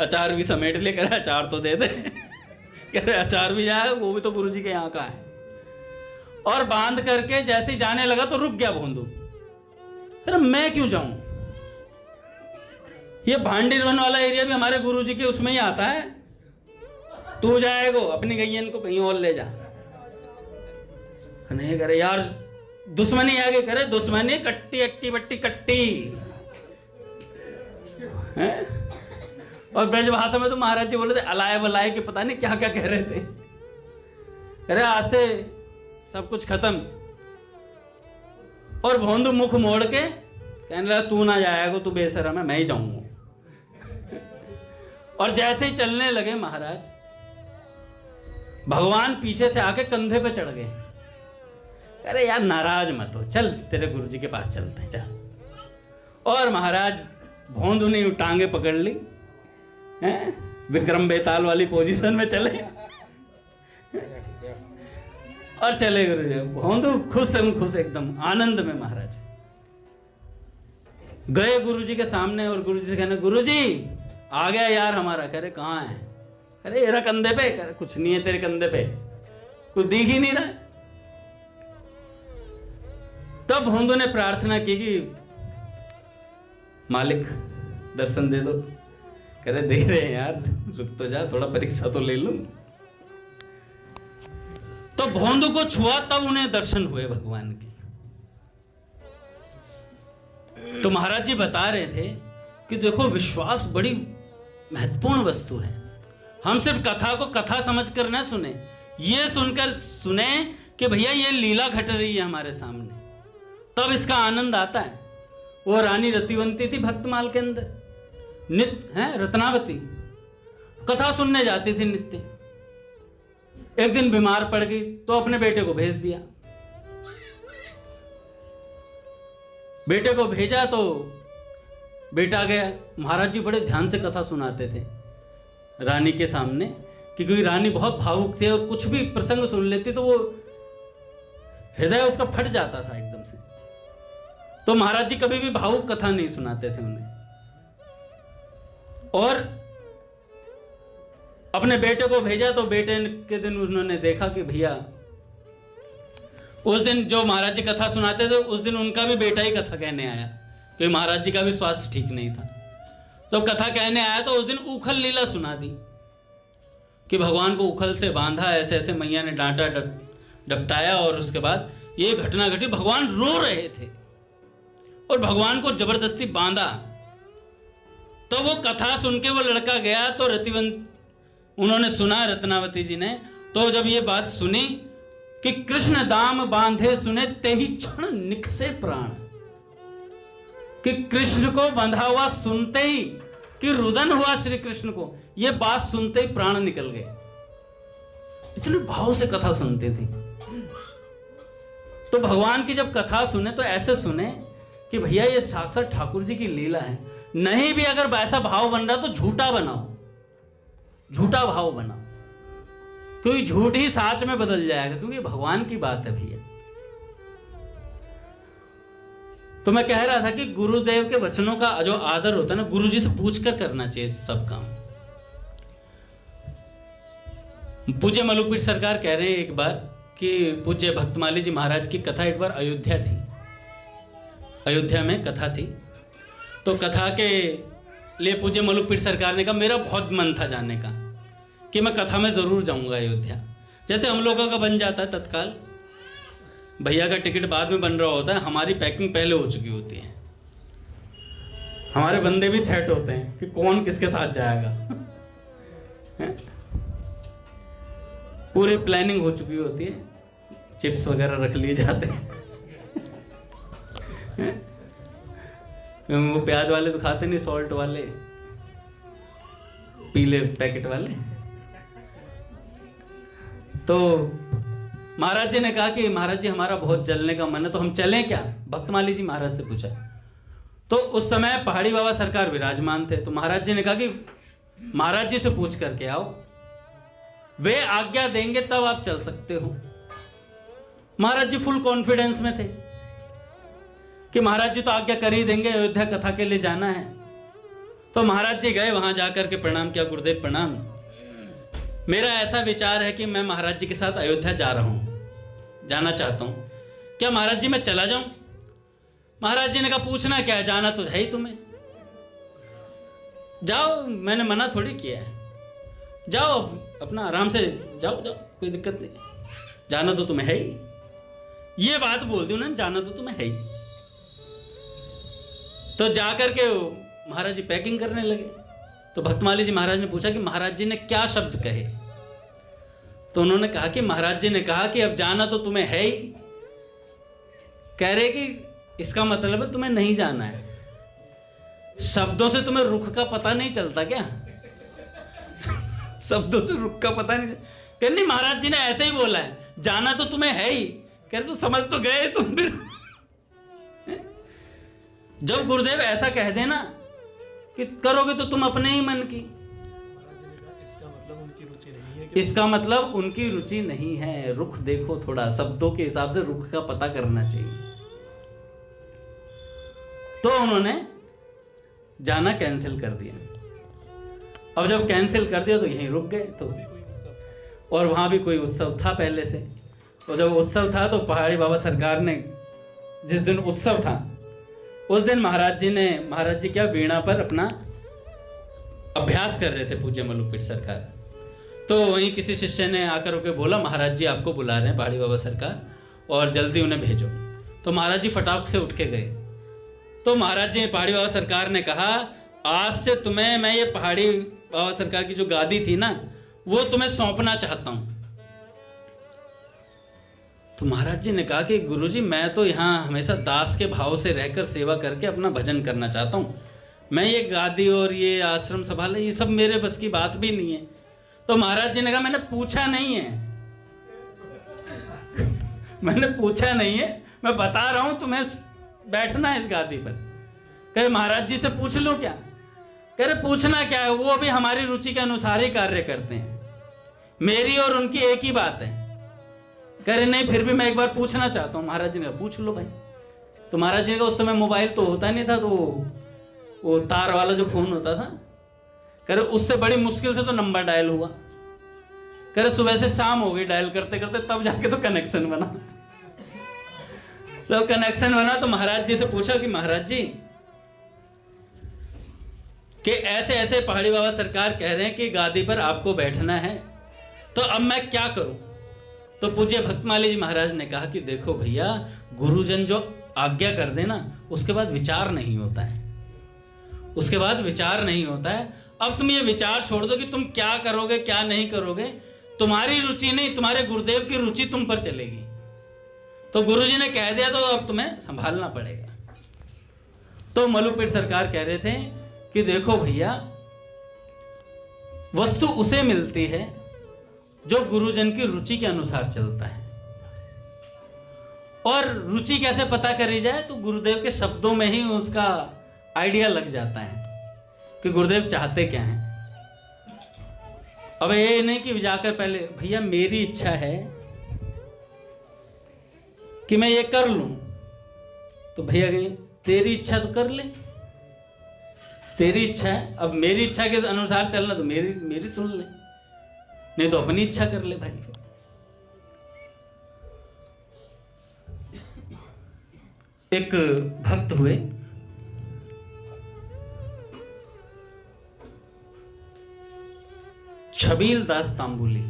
अचार भी समेट ले। कर अचार तो दे दे। कह रहे अचार भी जाए, वो भी तो गुरुजी के यहाँ का है। और बांध करके जैसे ही जाने लगा तो रुक गया भोंदू। अरे मैं क्यों जाऊं, ये भांडीरवन वाला एरिया भी हमारे गुरुजी के उसमें ही आता है। तू जाएगो अपनी गैयन को कहीं और ले जा। नहीं करे यार दुश्मनी आगे करे, दुश्मनी कट्टी अट्टी बट्टी कट्टी है। और ब्रज भाषा में तो महाराज जी बोले थे अलाय बलाय के पता नहीं क्या क्या कह रहे थे। अरे आज से सब कुछ खत्म। और भोंदू मुख मोड़ के कहने लगा तू ना जाएगा, तू बेशरम है, मैं ही जाऊंगा। और जैसे ही चलने लगे महाराज, भगवान पीछे से आके कंधे पे चढ़ गए। अरे यार नाराज मत हो, चल तेरे गुरुजी के पास चलते हैं चल। और महाराज भोंदू ने टांगे पकड़ ली, हैं विक्रम बेताल वाली पोजीशन में चले और चले गुरुजी। भोंदू खुश एकदम आनंद में महाराज गए गुरुजी के सामने। और गुरुजी से कहने गुरुजी आ गया यार हमारा। कह रहे कहाँ है? अरे येरा कंधे पे। कह रहे कुछ नहीं है तेरे कंधे पे, कुछ दिख ही नहीं रहा। तब भोंदू ने प्रार्थना की कि मालिक दर्शन दे दो। कह रहे दे रहे हैं यार, रुक तो जा, थोड़ा परीक्षा तो ले लूं। तो भोंदू को छुआ तब उन्हें दर्शन हुए भगवान के। तो महाराज जी बता रहे थे कि देखो विश्वास बड़ी महत्वपूर्ण वस्तु है। हम सिर्फ कथा को कथा समझकर न सुने, ये सुनकर सुने कि भैया ये लीला घट रही है हमारे सामने, तब इसका आनंद आता है। वो रानी रतिवंती थी भक्तमाल के अंदर, नित्य है रत्नावती, कथा सुनने जाती थी नित्य। एक दिन बीमार पड़ गई तो अपने बेटे को भेज दिया। बेटे को भेजा तो बेटा गया। महाराज जी बड़े ध्यान से कथा सुनाते थे रानी के सामने, क्योंकि रानी बहुत भावुक थी और कुछ भी प्रसंग सुन लेती तो वो हृदय उसका फट जाता था एकदम से। तो महाराज जी कभी भी भावुक कथा नहीं सुनाते थे उन्हें। और अपने बेटे को भेजा तो बेटे के दिन उन्होंने देखा कि भैया उस दिन जो महाराज जी कथा सुनाते थे उस दिन उनका भी बेटा ही कथा कहने आया, क्योंकि महाराज जी का भी स्वास्थ्य ठीक नहीं था। तो कथा कहने आया तो उस दिन उखल लीला सुना दी कि भगवान को उखल से बांधा, ऐसे ऐसे मैया ने डांटा डपटाया और उसके बाद ये घटना घटी। भगवान रो रहे थे और भगवान को जबरदस्ती बांधा। तो वो कथा सुन के वो लड़का गया तो उन्होंने सुना, रत्नावती जी ने। तो जब ये बात सुनी कि कृष्ण दाम बांधे सुने ते ही क्षण निकसे प्राण, कि कृष्ण को बंधा हुआ सुनते ही कि रुदन हुआ श्री कृष्ण को ये बात सुनते ही प्राण निकल गए, इतने भाव से कथा सुनते थे। तो भगवान की जब कथा सुने तो ऐसे सुने कि भैया ये साक्षात ठाकुर जी की लीला है। नहीं भी अगर वैसा भाव बन रहा तो झूठा बनाओ, झूठा भाव बनाओ, क्योंकि झूठ ही साच में बदल जाएगा, क्योंकि भगवान की बात है भैया। तो मैं कह रहा था कि गुरुदेव के वचनों का जो आदर होता है ना, गुरु जी से पूछकर करना चाहिए सब काम। पूज्य मलुकपीठ सरकार कह रहे हैं एक बार कि पूज्य भक्तमाली जी महाराज की कथा एक बार अयोध्या थी, अयोध्या में कथा थी। तो कथा के लिए पूज्य मलुकपीठ सरकार ने कहा मेरा बहुत मन था जाने का कि मैं कथा में जरूर जाऊंगा अयोध्या। जैसे हम लोगों का बन जाता है तत्काल, भैया का टिकट बाद में बन रहा होता है, हमारी पैकिंग पहले हो चुकी होती है, हमारे बंदे भी सेट होते हैं कि कौन किसके साथ जाएगा पूरी प्लानिंग हो चुकी होती है, चिप्स वगैरह रख लिए जाते हैं वो प्याज वाले तो खाते नहीं, सॉल्ट वाले, पीले पैकेट वाले। तो महाराज जी ने कहा कि महाराज जी हमारा बहुत जलने का मन है, तो हम चलें क्या? भक्तमाली जी महाराज से पूछा। तो उस समय पहाड़ी बाबा सरकार विराजमान थे। तो महाराज जी ने कहा कि महाराज जी से पूछ करके आओ, वे आज्ञा देंगे तब आप चल सकते हो। महाराज जी फुल कॉन्फिडेंस में थे कि महाराज जी तो आज्ञा कर ही देंगे, अयोध्या कथा के लिए जाना है। तो महाराज जी गए, वहां जाकर के प्रणाम किया, गुरुदेव प्रणाम, मेरा ऐसा विचार है कि मैं महाराज जी के साथ अयोध्या जा रहा हूं, जाना चाहता हूं, क्या महाराज जी मैं चला जाऊं? महाराज जी ने कहा पूछना क्या है, जाना तो है ही तुम्हें, जाओ, मैंने मना थोड़ी किया है, जाओ अपना आराम से जाओ, जाओ कोई दिक्कत नहीं, जाना तो तुम्हें है ही। ये बात बोल दी उन्होंने, जाना तो तुम्हें है ही। तो जाकर के महाराज जी पैकिंग करने लगे। तो भक्तमाली जी महाराज ने पूछा कि महाराज जी ने क्या शब्द कहे? तो उन्होंने कहा कि महाराज जी ने कहा कि अब जाना तो तुम्हें है ही। कह रहे कि इसका मतलब है तुम्हें नहीं जाना है। शब्दों से तुम्हें रुख का पता नहीं चलता क्या? शब्दों से रुख का पता नहीं। कह नहीं महाराज जी ने ऐसे ही बोला है, जाना तो तुम्हें है ही। कह रहे तो समझ तो गए तुम फिर। जब गुरुदेव ऐसा कह देना कि करोगे तो तुम अपने ही मन की, इसका मतलब उनकी रुचि नहीं है। रुख देखो थोड़ा, शब्दों के हिसाब से रुख का पता करना चाहिए। तो उन्होंने जाना कैंसिल कर दिया। अब जब कैंसिल कर दिया तो यहीं रुक गए। तो और वहां भी कोई उत्सव था पहले से। तो जब उत्सव था तो पहाड़ी बाबा सरकार ने, जिस दिन उत्सव था उस दिन महाराज जी क्या वीणा पर अपना अभ्यास कर रहे थे पूज्य मलुकपीठ सरकार। तो वहीं किसी शिष्य ने आकर के बोला महाराज जी आपको बुला रहे हैं पहाड़ी बाबा सरकार, और जल्दी उन्हें भेजो। तो महाराज जी फटाक से उठ के गए। तो महाराज जी पहाड़ी बाबा सरकार ने कहा आज से तुम्हें मैं ये पहाड़ी बाबा सरकार की जो गादी थी ना वो तुम्हें सौंपना चाहता हूं। तो महाराज जी ने कहा कि गुरुजी मैं तो यहाँ हमेशा दास के भाव से रहकर सेवा करके अपना भजन करना चाहता हूँ, मैं ये गादी और ये आश्रम संभालना ये सब मेरे बस की बात भी नहीं है। तो महाराज जी ने कहा मैंने पूछा नहीं है मैंने पूछा नहीं है, मैं बता रहा हूँ तुम्हें बैठना है इस गादी पर। कहे महाराज जी से पूछ लो क्या? कह रहे पूछना क्या है, वो भी हमारी रुचि के अनुसार ही कार्य करते हैं, मेरी और उनकी एक ही बात है। कह रहे नहीं फिर भी मैं एक बार पूछना चाहता हूँ। महाराज जी ने कहा पूछ लो भाई। तो महाराज जी ने कहा उस समय मोबाइल तो होता नहीं था, तो वो तार वाला जो फोन होता था, कह रहे उससे बड़ी मुश्किल से तो नंबर डायल हुआ। कह रहे सुबह से शाम हो गई डायल करते करते, तब जाके तो कनेक्शन बना। तो कनेक्शन बना तो महाराज जी से पूछा कि महाराज जी कि ऐसे ऐसे पहाड़ी बाबा सरकार कह रहे हैं कि गादी पर आपको बैठना है, तो अब मैं क्या करूं? तो पूज्य भक्तमाली जी महाराज ने कहा कि देखो भैया गुरुजन जो आज्ञा कर देना उसके बाद विचार नहीं होता है, उसके बाद विचार नहीं होता है। अब तुम ये विचार छोड़ दो कि तुम क्या करोगे क्या नहीं करोगे, तुम्हारी रुचि नहीं तुम्हारे गुरुदेव की रुचि तुम पर चलेगी। तो गुरुजी ने कह दिया तो अब तुम्हें संभालना पड़ेगा। तो मलुकपीठ सरकार कह रहे थे कि देखो भैया वस्तु उसे मिलती है जो गुरुजन की रुचि के अनुसार चलता है। और रुचि कैसे पता करी जाए, तो गुरुदेव के शब्दों में ही उसका आइडिया लग जाता है कि गुरुदेव चाहते क्या हैं। अब ये नहीं कि जाकर पहले भैया मेरी इच्छा है कि मैं ये कर लूं, तो भैया कहें तेरी इच्छा तो कर ले, तेरी इच्छा है, अब मेरी इच्छा के अनुसार चलना तो मेरी सुन ले, नहीं तो अपनी इच्छा कर ले भाई। एक भक्त हुए, छबील दास तांबुली,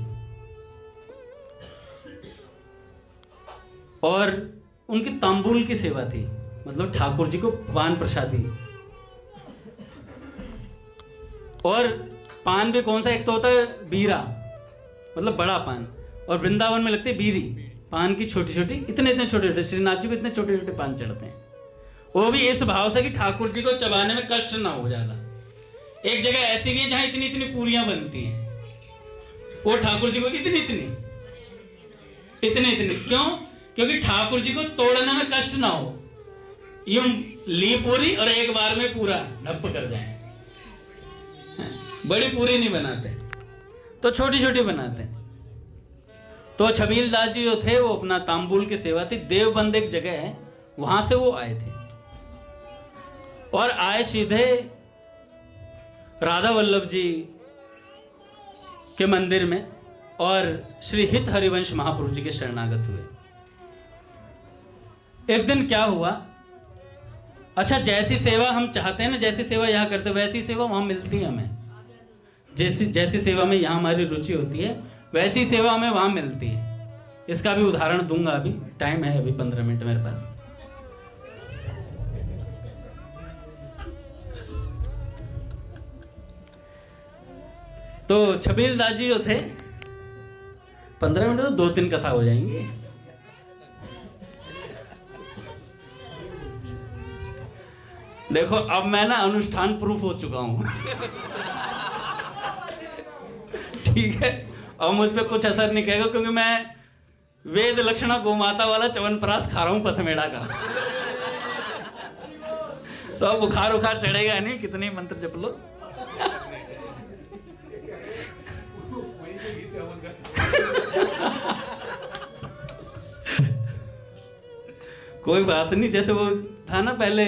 और उनकी तांबुल की सेवा थी, मतलब ठाकुर जी को पान प्रसादी। और पान भी कौन सा, एक तो होता है बीरा मतलब बड़ा पान, और वृंदावन में लगते बीरी पान की छोटी छोटी, इतने छोटे छोटे, श्रीनाथ जी को इतने छोटे छोटे पान चढ़ते हैं। वो भी इस भाव से कि ठाकुर जी को चबाने में कष्ट ना हो ज्यादा। एक जगह ऐसी भी है जहां इतनी इतनी पूरियां बनती हैं, वो ठाकुर जी को इतनी इतनी क्यों? क्योंकि ठाकुर जी को तोड़ने में कष्ट ना हो, यूं ली पूरी और एक बार में पूरा ढप्प कर जाए। बड़ी पूरी नहीं बनाते, तो छोटी छोटी बनाते हैं। तो छबील दास जी जो थे वो अपना तांबुल की सेवा थी, देवबंद एक जगह है, वहां से वो आए थे और आए सीधे राधा वल्लभ जी के मंदिर में और श्री हित हरिवंश महापुरुष जी के शरणागत हुए। एक दिन क्या हुआ, अच्छा जैसी सेवा हम चाहते हैं ना, जैसी सेवा यहाँ करते वैसी सेवा वहां मिलती है हमें। जैसी सेवा में यहाँ हमारी रुचि होती है वैसी सेवा हमें वहां मिलती है। इसका भी उदाहरण दूंगा, अभी टाइम है, अभी 15 मिनट मेरे पास। तो छबील दास जी जो थे, 15 मिनट तो 2-3 कथा हो जाएंगी। देखो अब मैं ना अनुष्ठान प्रूफ हो चुका हूं ठीक है, और मुझ पे कुछ असर नहीं करेगा क्योंकि मैं वेद लक्षणा गोमाता वाला च्यवनप्राश खा रहा हूं पथमेड़ा का तो अब बुखार चढ़ेगा नहीं, कितने मंत्र जप लो कोई बात नहीं। जैसे वो था ना पहले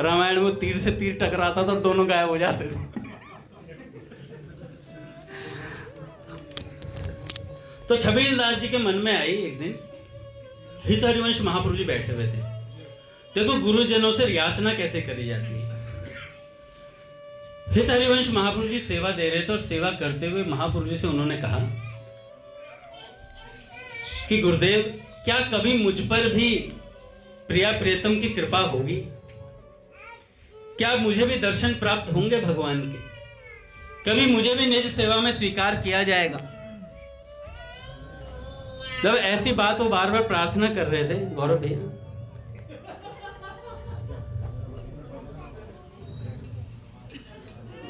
रामायण में, तीर से तीर टकराता था और दोनों गायब हो जाते थे तो छबील दास जी के मन में आई एक दिन, हित हरिवंश महापुरुष जी बैठे हुए थे। देखो गुरुजनों से याचना कैसे करी जाती है। हित हरिवंश महापुरुष जी सेवा दे रहे थे और सेवा करते हुए महापुरुष जी से उन्होंने कहा कि गुरुदेव क्या कभी मुझ पर भी प्रिया प्रियतम की कृपा होगी, क्या मुझे भी दर्शन प्राप्त होंगे भगवान के, कभी मुझे भी निज सेवा में स्वीकार किया जाएगा। जब ऐसी बात वो बार बार प्रार्थना कर रहे थे, गौरव भैया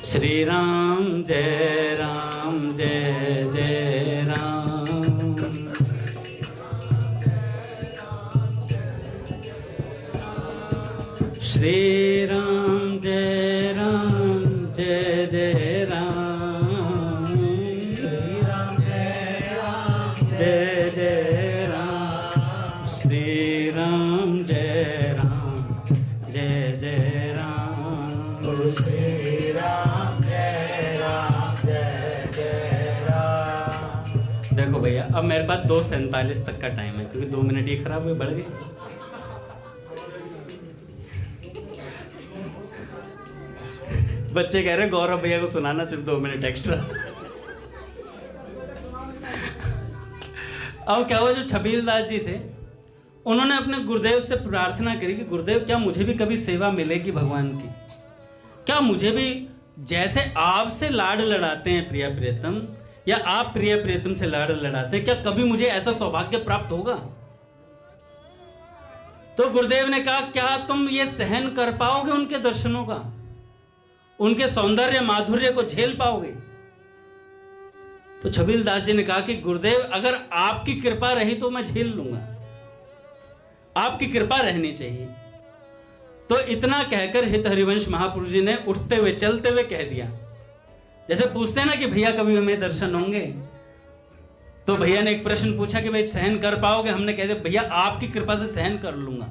श्री राम जय जय राम, श्री राम जय जय राम, श्री राम जय जय राम, श्री राम जय जय राम, श्री राम जय जय राम। देखो भैया अब मेरे पास 2:47 तक का टाइम है क्योंकि 2 मिनट ये खराब हुए, बढ़ गए। बच्चे कह रहे गौरव भैया को सुनाना सिर्फ 2 मिनट एक्स्ट्रा। अब क्या हुआ, जो छबील दास जी थे उन्होंने अपने गुरुदेव से प्रार्थना करी कि गुरुदेव क्या मुझे भी कभी सेवा मिलेगी भगवान की, क्या मुझे भी जैसे आपसे लाड लड़ाते हैं प्रिया प्रियतम, या आप प्रिय प्रियतम से लाड लड़ाते हैं, क्या कभी मुझे ऐसा सौभाग्य प्राप्त होगा। तो गुरुदेव ने कहा क्या तुम ये सहन कर पाओगे उनके दर्शनों का, उनके सौंदर्य माधुर्य को झेल पाओगे। तो छबील दास जी ने कहा कि गुरुदेव अगर आपकी कृपा रही तो मैं झेल लूंगा, आपकी कृपा रहनी चाहिए। तो इतना कहकर हित हरिवंश महापुरुष जी ने उठते हुए चलते हुए कह दिया, जैसे पूछते हैं ना कि भैया कभी हमें दर्शन होंगे, तो भैया ने एक प्रश्न पूछा कि भाई सहन कर पाओगे? हमने कह दिया भैया आपकी कृपा से सहन कर लूंगा।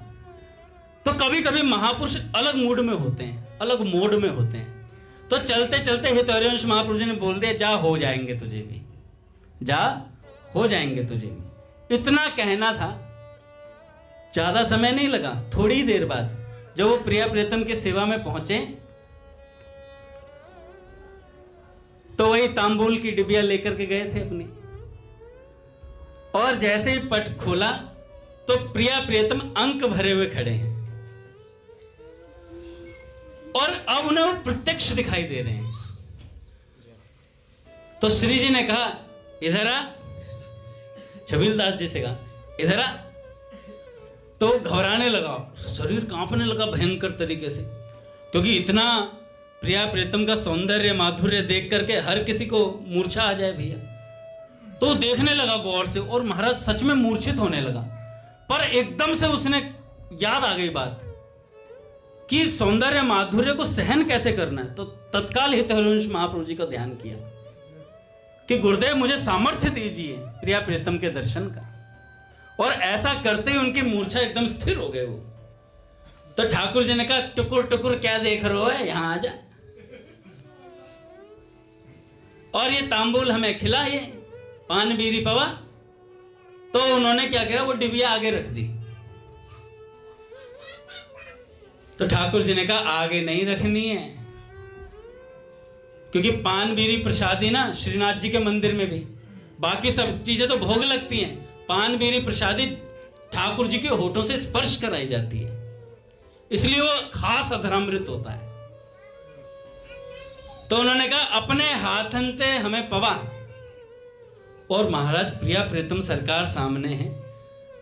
तो कभी कभी महापुरुष अलग मूड में होते हैं, अलग मोड में होते हैं। तो चलते चलते हित हरिवंश महापुरुष जी ने बोल दिया, जा हो जाएंगे तुझे भी, जा हो जाएंगे तुझे भी। इतना कहना था, ज्यादा समय नहीं लगा। थोड़ी देर बाद जब वो प्रिया प्रियतम की सेवा में पहुंचे तो वही तांबूल की डिबिया लेकर के गए थे अपनी, और जैसे ही पट खोला तो प्रिया प्रियतम अंक भरे हुए खड़े हैं और अब उन्हें वो प्रत्यक्ष दिखाई दे रहे हैं। तो श्री जी ने कहा इधर आ, छबील दास जी से कहा इधर आ। तो घबराने लगा, शरीर कांपने लगा भयंकर तरीके से, क्योंकि इतना प्रिया प्रियतम का सौंदर्य माधुर्य देख करके हर किसी को मूर्छा आ जाए भैया। तो देखने लगा गौर से और महाराज सच में मूर्छित होने लगा। पर एकदम से उसने याद आ गई बात कि सौंदर्य माधुर्य को सहन कैसे करना है। तो तत्काल हित हरिवंश महाप्रभु जी का ध्यान किया कि गुरुदेव मुझे सामर्थ्य दीजिए प्रिया प्रियतम के दर्शन का। और ऐसा करते ही उनकी मूर्छा एकदम स्थिर हो गए वो। तो ठाकुर जी ने कहा टुकुर टुकुर क्या देख रहे हो, यहां आ जा और ये तांबूल हमें खिलाइए, पान बीरी पवा। तो उन्होंने क्या किया, वो डिबिया आगे रख दी। तो ठाकुर जी ने कहा आगे नहीं रखनी है, क्योंकि पान बीरी प्रसादी ना श्रीनाथ जी के मंदिर में भी, बाकी सब चीजें तो भोग लगती हैं, पान बीरी प्रसादी ठाकुर जी के होठों से स्पर्श कराई जाती है, इसलिए वो खास अधरामृत होता है। तो उन्होंने कहा अपने हाथन से हमें पवा। और महाराज प्रिया प्रीतम सरकार सामने है।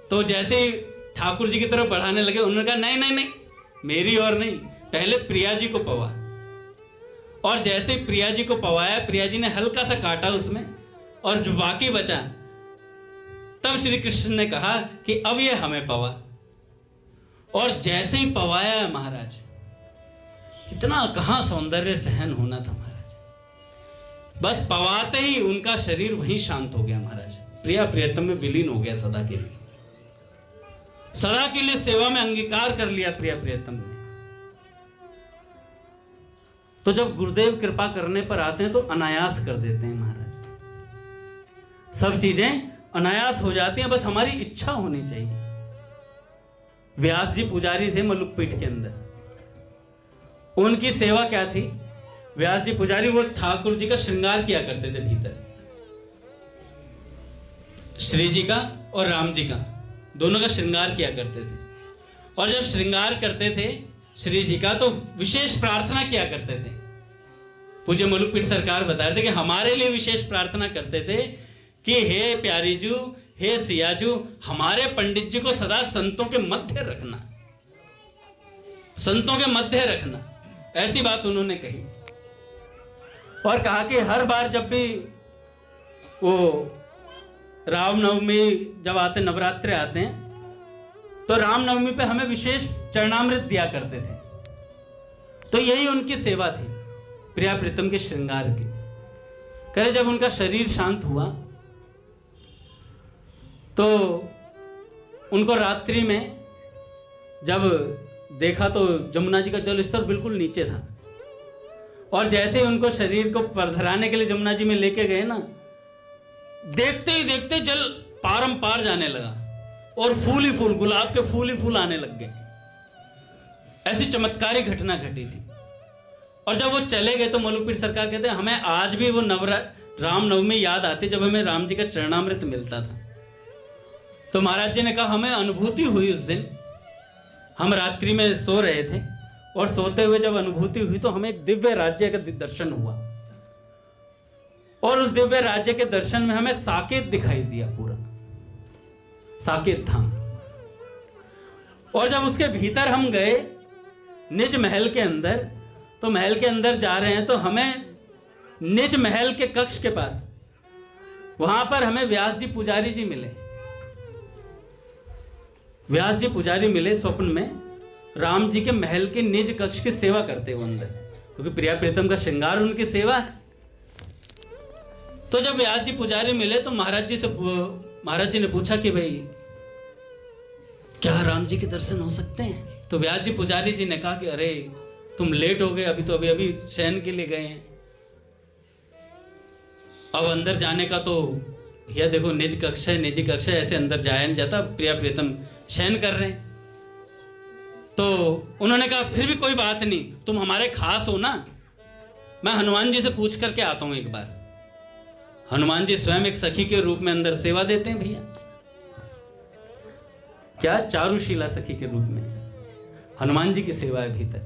तो जैसे ही ठाकुर जी की तरफ बढ़ाने लगे, उन्होंने कहा नहीं नहीं नहीं, मेरी और नहीं, पहले प्रिया जी को पवा। और जैसे ही प्रिया जी को पवाया, प्रिया जी ने हल्का सा काटा उसमें, और जो बाकी बचा, तब श्री कृष्ण ने कहा कि अब ये हमें पवा। और जैसे ही पवाया महाराज, इतना कहां सौंदर्य सहन होना था महाराज, बस पवाते ही उनका शरीर वहीं शांत हो गया महाराज, प्रिया प्रियतम में विलीन हो गया सदा के लिए। सदा के लिए सेवा में अंगीकार कर लिया प्रिया प्रियतम ने। तो जब गुरुदेव कृपा करने पर आते हैं तो अनायास कर देते हैं महाराज, सब चीजें अनायास हो जाती हैं, बस हमारी इच्छा होनी चाहिए। व्यास जी पुजारी थे मलुकपीठ के अंदर, उनकी सेवा क्या थी, व्यास जी पुजारी वो ठाकुर जी का श्रृंगार किया करते थे भीतर, श्री जी का और राम जी का दोनों का श्रृंगार किया करते थे। और जब श्रृंगार करते थे श्री जी का, तो विशेष प्रार्थना किया करते थे। पूज्य मलुकपीठ सरकार बता रहे थे कि हमारे लिए विशेष प्रार्थना करते थे कि हे प्यारी जू, हे सियाजू, हमारे पंडित जी को सदा संतों के मध्य रखना, संतों के मध्य रखना, ऐसी बात उन्होंने कही। और कहा कि हर बार जब भी वो रामनवमी जब आते, नवरात्रे आते हैं, तो रामनवमी पे हमें विशेष चरणामृत दिया करते थे। तो यही उनकी सेवा थी प्रिया प्रीतम के श्रृंगार की। करे जब उनका शरीर शांत हुआ तो उनको रात्रि में जब देखा तो जमुना जी का जल स्तर बिल्कुल नीचे था, और जैसे ही उनको शरीर को परधराने के लिए जमुना जी में लेके गए ना, देखते ही देखते जल पारंपार जाने लगा और फूल ही फूल, गुलाब के फूल ही फूल आने लग गए। ऐसी चमत्कारी घटना घटी थी। और जब वो चले गए तो मलुकपीठ सरकार कहते हैं हमें आज भी वो रामनवमी याद आती जब हमें राम जी का चरणामृत मिलता था। तो महाराज जी ने कहा हमें अनुभूति हुई उस दिन, हम रात्रि में सो रहे थे और सोते हुए जब अनुभूति हुई तो हमें एक दिव्य राज्य का दर्शन हुआ, और उस दिव्य राज्य के दर्शन में हमें साकेत दिखाई दिया, पूरा साकेत धाम। और जब उसके भीतर हम गए निज महल के अंदर, तो महल के अंदर जा रहे हैं तो हमें निज महल के कक्ष के पास वहां पर हमें व्यास जी पुजारी जी मिले। व्यास जी पुजारी मिले स्वप्न में, राम जी के महल के निज कक्ष की सेवा करते हुए अंदर, क्योंकि प्रिया प्रीतम का श्रृंगार उनकी सेवा है। तो जब व्यास जी पुजारी मिले तो महाराज जी ने पूछा कि भाई क्या राम जी के दर्शन हो सकते हैं? तो व्यास जी पुजारी जी ने कहा कि अरे तुम लेट हो गए, अभी तो अभी शयन के लिए गए हैं, अब अंदर जाने का तो यह देखो निज कक्ष है, निजी कक्ष है, ऐसे अंदर जाया नहीं जाता, प्रिया प्रीतम शयन कर रहे हैं। तो उन्होंने कहा फिर भी कोई बात नहीं, तुम हमारे खास हो ना, मैं हनुमान जी से पूछ करके आता हूं एक बार। हनुमान जी स्वयं एक सखी के रूप में अंदर सेवा देते हैं भैया, क्या चारुशीला सखी के रूप में हनुमान जी की सेवा है भीतर।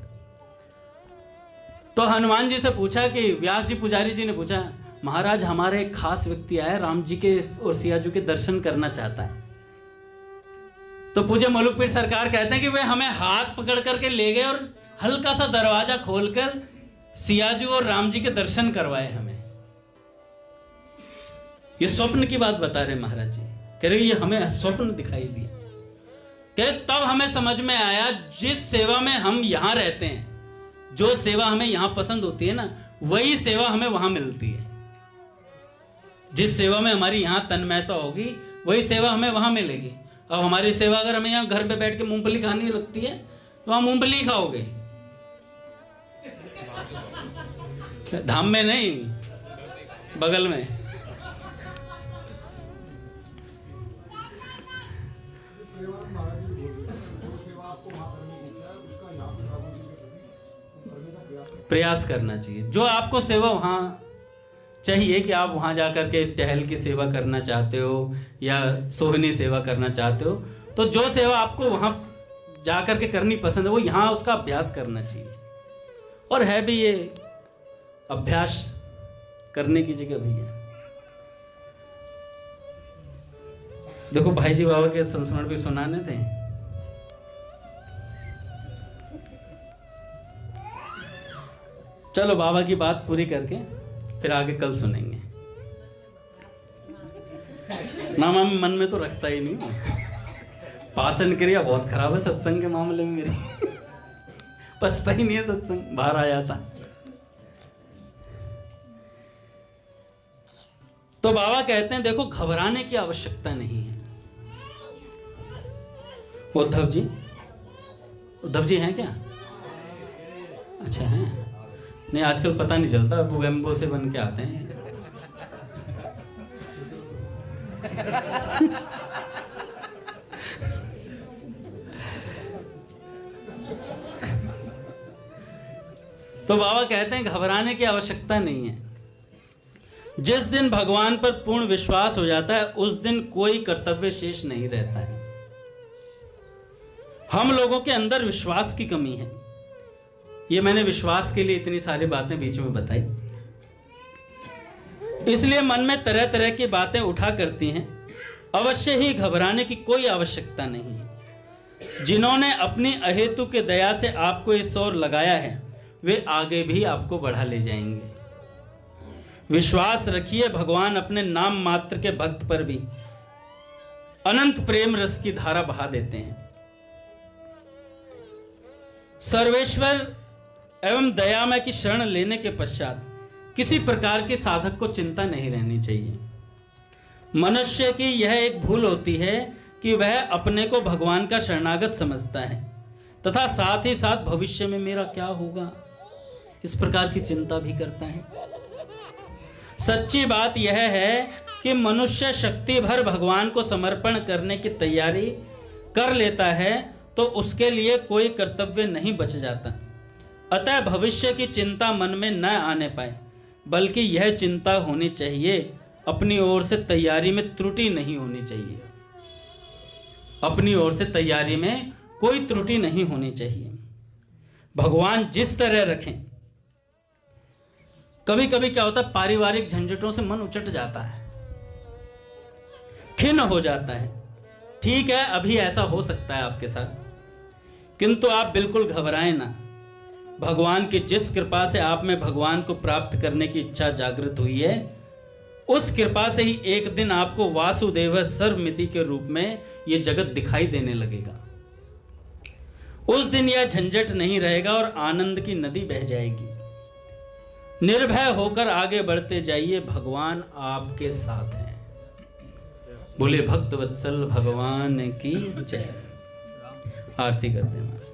तो हनुमान जी से पूछा कि व्यास जी पुजारी जी ने पूछा, महाराज हमारे एक खास व्यक्ति आया, राम जी के और सिया जी के दर्शन करना चाहता है। तो पूज्य मलुकपीर सरकार कहते हैं कि वे हमें हाथ पकड़ करके ले गए और हल्का सा दरवाजा खोलकर सिया जी और राम जी के दर्शन करवाए हमें। ये स्वप्न की बात बता रहे महाराज जी, कह रहे ये हमें स्वप्न दिखाई दिया। कह तब हमें समझ में आया, जिस सेवा में हम यहां रहते हैं, जो सेवा हमें यहां पसंद होती है ना, वही सेवा हमें वहां मिलती है। जिस सेवा में हमारी यहां तन्मयता होगी, वही सेवा हमें वहां मिलेगी। अब हमारी सेवा अगर हमें यहां घर पे बैठ के मूंगफली खानी लगती है तो वहां मूंगफली खाओगे, धाम में नहीं, बगल में। प्रयास करना चाहिए, जो आपको सेवा वहां चाहिए कि आप वहां जाकर के टहल की सेवा करना चाहते हो या सोहनी सेवा करना चाहते हो, तो जो सेवा आपको वहां जाकर के करनी पसंद है वो यहां उसका अभ्यास करना चाहिए। और है भी ये अभ्यास करने की जगह भैया। देखो भाई जी बाबा के संस्मरण भी सुनाने थे, चलो बाबा की बात पूरी करके फिर आगे कल सुनेंगे। ना मैं मन में तो रखता ही नहीं, पाचन क्रिया बहुत खराब है सत्संग के मामले में मेरी। पछता ही नहीं है सत्संग, बाहर आ जाता। तो बाबा कहते हैं देखो घबराने की आवश्यकता नहीं है। उद्धव जी हैं क्या? अच्छा हैं, नहीं आजकल पता नहीं चलता, भूगम्बो से बन के आते हैं। तो बाबा कहते हैं घबराने की आवश्यकता नहीं है। जिस दिन भगवान पर पूर्ण विश्वास हो जाता है उस दिन कोई कर्तव्य शेष नहीं रहता है। हम लोगों के अंदर विश्वास की कमी है। ये मैंने विश्वास के लिए इतनी सारी बातें बीच में बताई, इसलिए मन में तरह तरह की बातें उठा करती हैं। अवश्य ही घबराने की कोई आवश्यकता नहीं है। जिन्होंने अपनी अहेतु के दया से आपको इस ओर लगाया है वे आगे भी आपको बढ़ा ले जाएंगे। विश्वास रखिए, भगवान अपने नाम मात्र के भक्त पर भी अनंत प्रेम रस की धारा बहा देते हैं। सर्वेश्वर एवं दयामय की शरण लेने के पश्चात किसी प्रकार के साधक को चिंता नहीं रहनी चाहिए। मनुष्य की यह एक भूल होती है कि वह अपने को भगवान का शरणागत समझता है तथा साथ ही साथ भविष्य में मेरा क्या होगा इस प्रकार की चिंता भी करता है। सच्ची बात यह है कि मनुष्य शक्ति भर भगवान को समर्पण करने की तैयारी कर लेता है तो उसके लिए कोई कर्तव्य नहीं बच जाता। अतः भविष्य की चिंता मन में न आने पाए, बल्कि यह चिंता होनी चाहिए अपनी ओर से तैयारी में त्रुटि नहीं होनी चाहिए। अपनी ओर से तैयारी में कोई त्रुटि नहीं होनी चाहिए। भगवान जिस तरह रखें। कभी कभी क्या होता है, पारिवारिक झंझटों से मन उचट जाता है, खिन्न हो जाता है। ठीक है, अभी ऐसा हो सकता है आपके साथ, किंतु आप बिल्कुल घबराएं ना। भगवान की जिस कृपा से आप में भगवान को प्राप्त करने की इच्छा जागृत हुई है उस कृपा से ही एक दिन आपको वासुदेव सर्वमिति के रूप में यह जगत दिखाई देने लगेगा। उस दिन यह झंझट नहीं रहेगा और आनंद की नदी बह जाएगी। निर्भय होकर आगे बढ़ते जाइए, भगवान आपके साथ हैं। बोले भक्त वत्सल भगवान की जय। आरती करते हैं।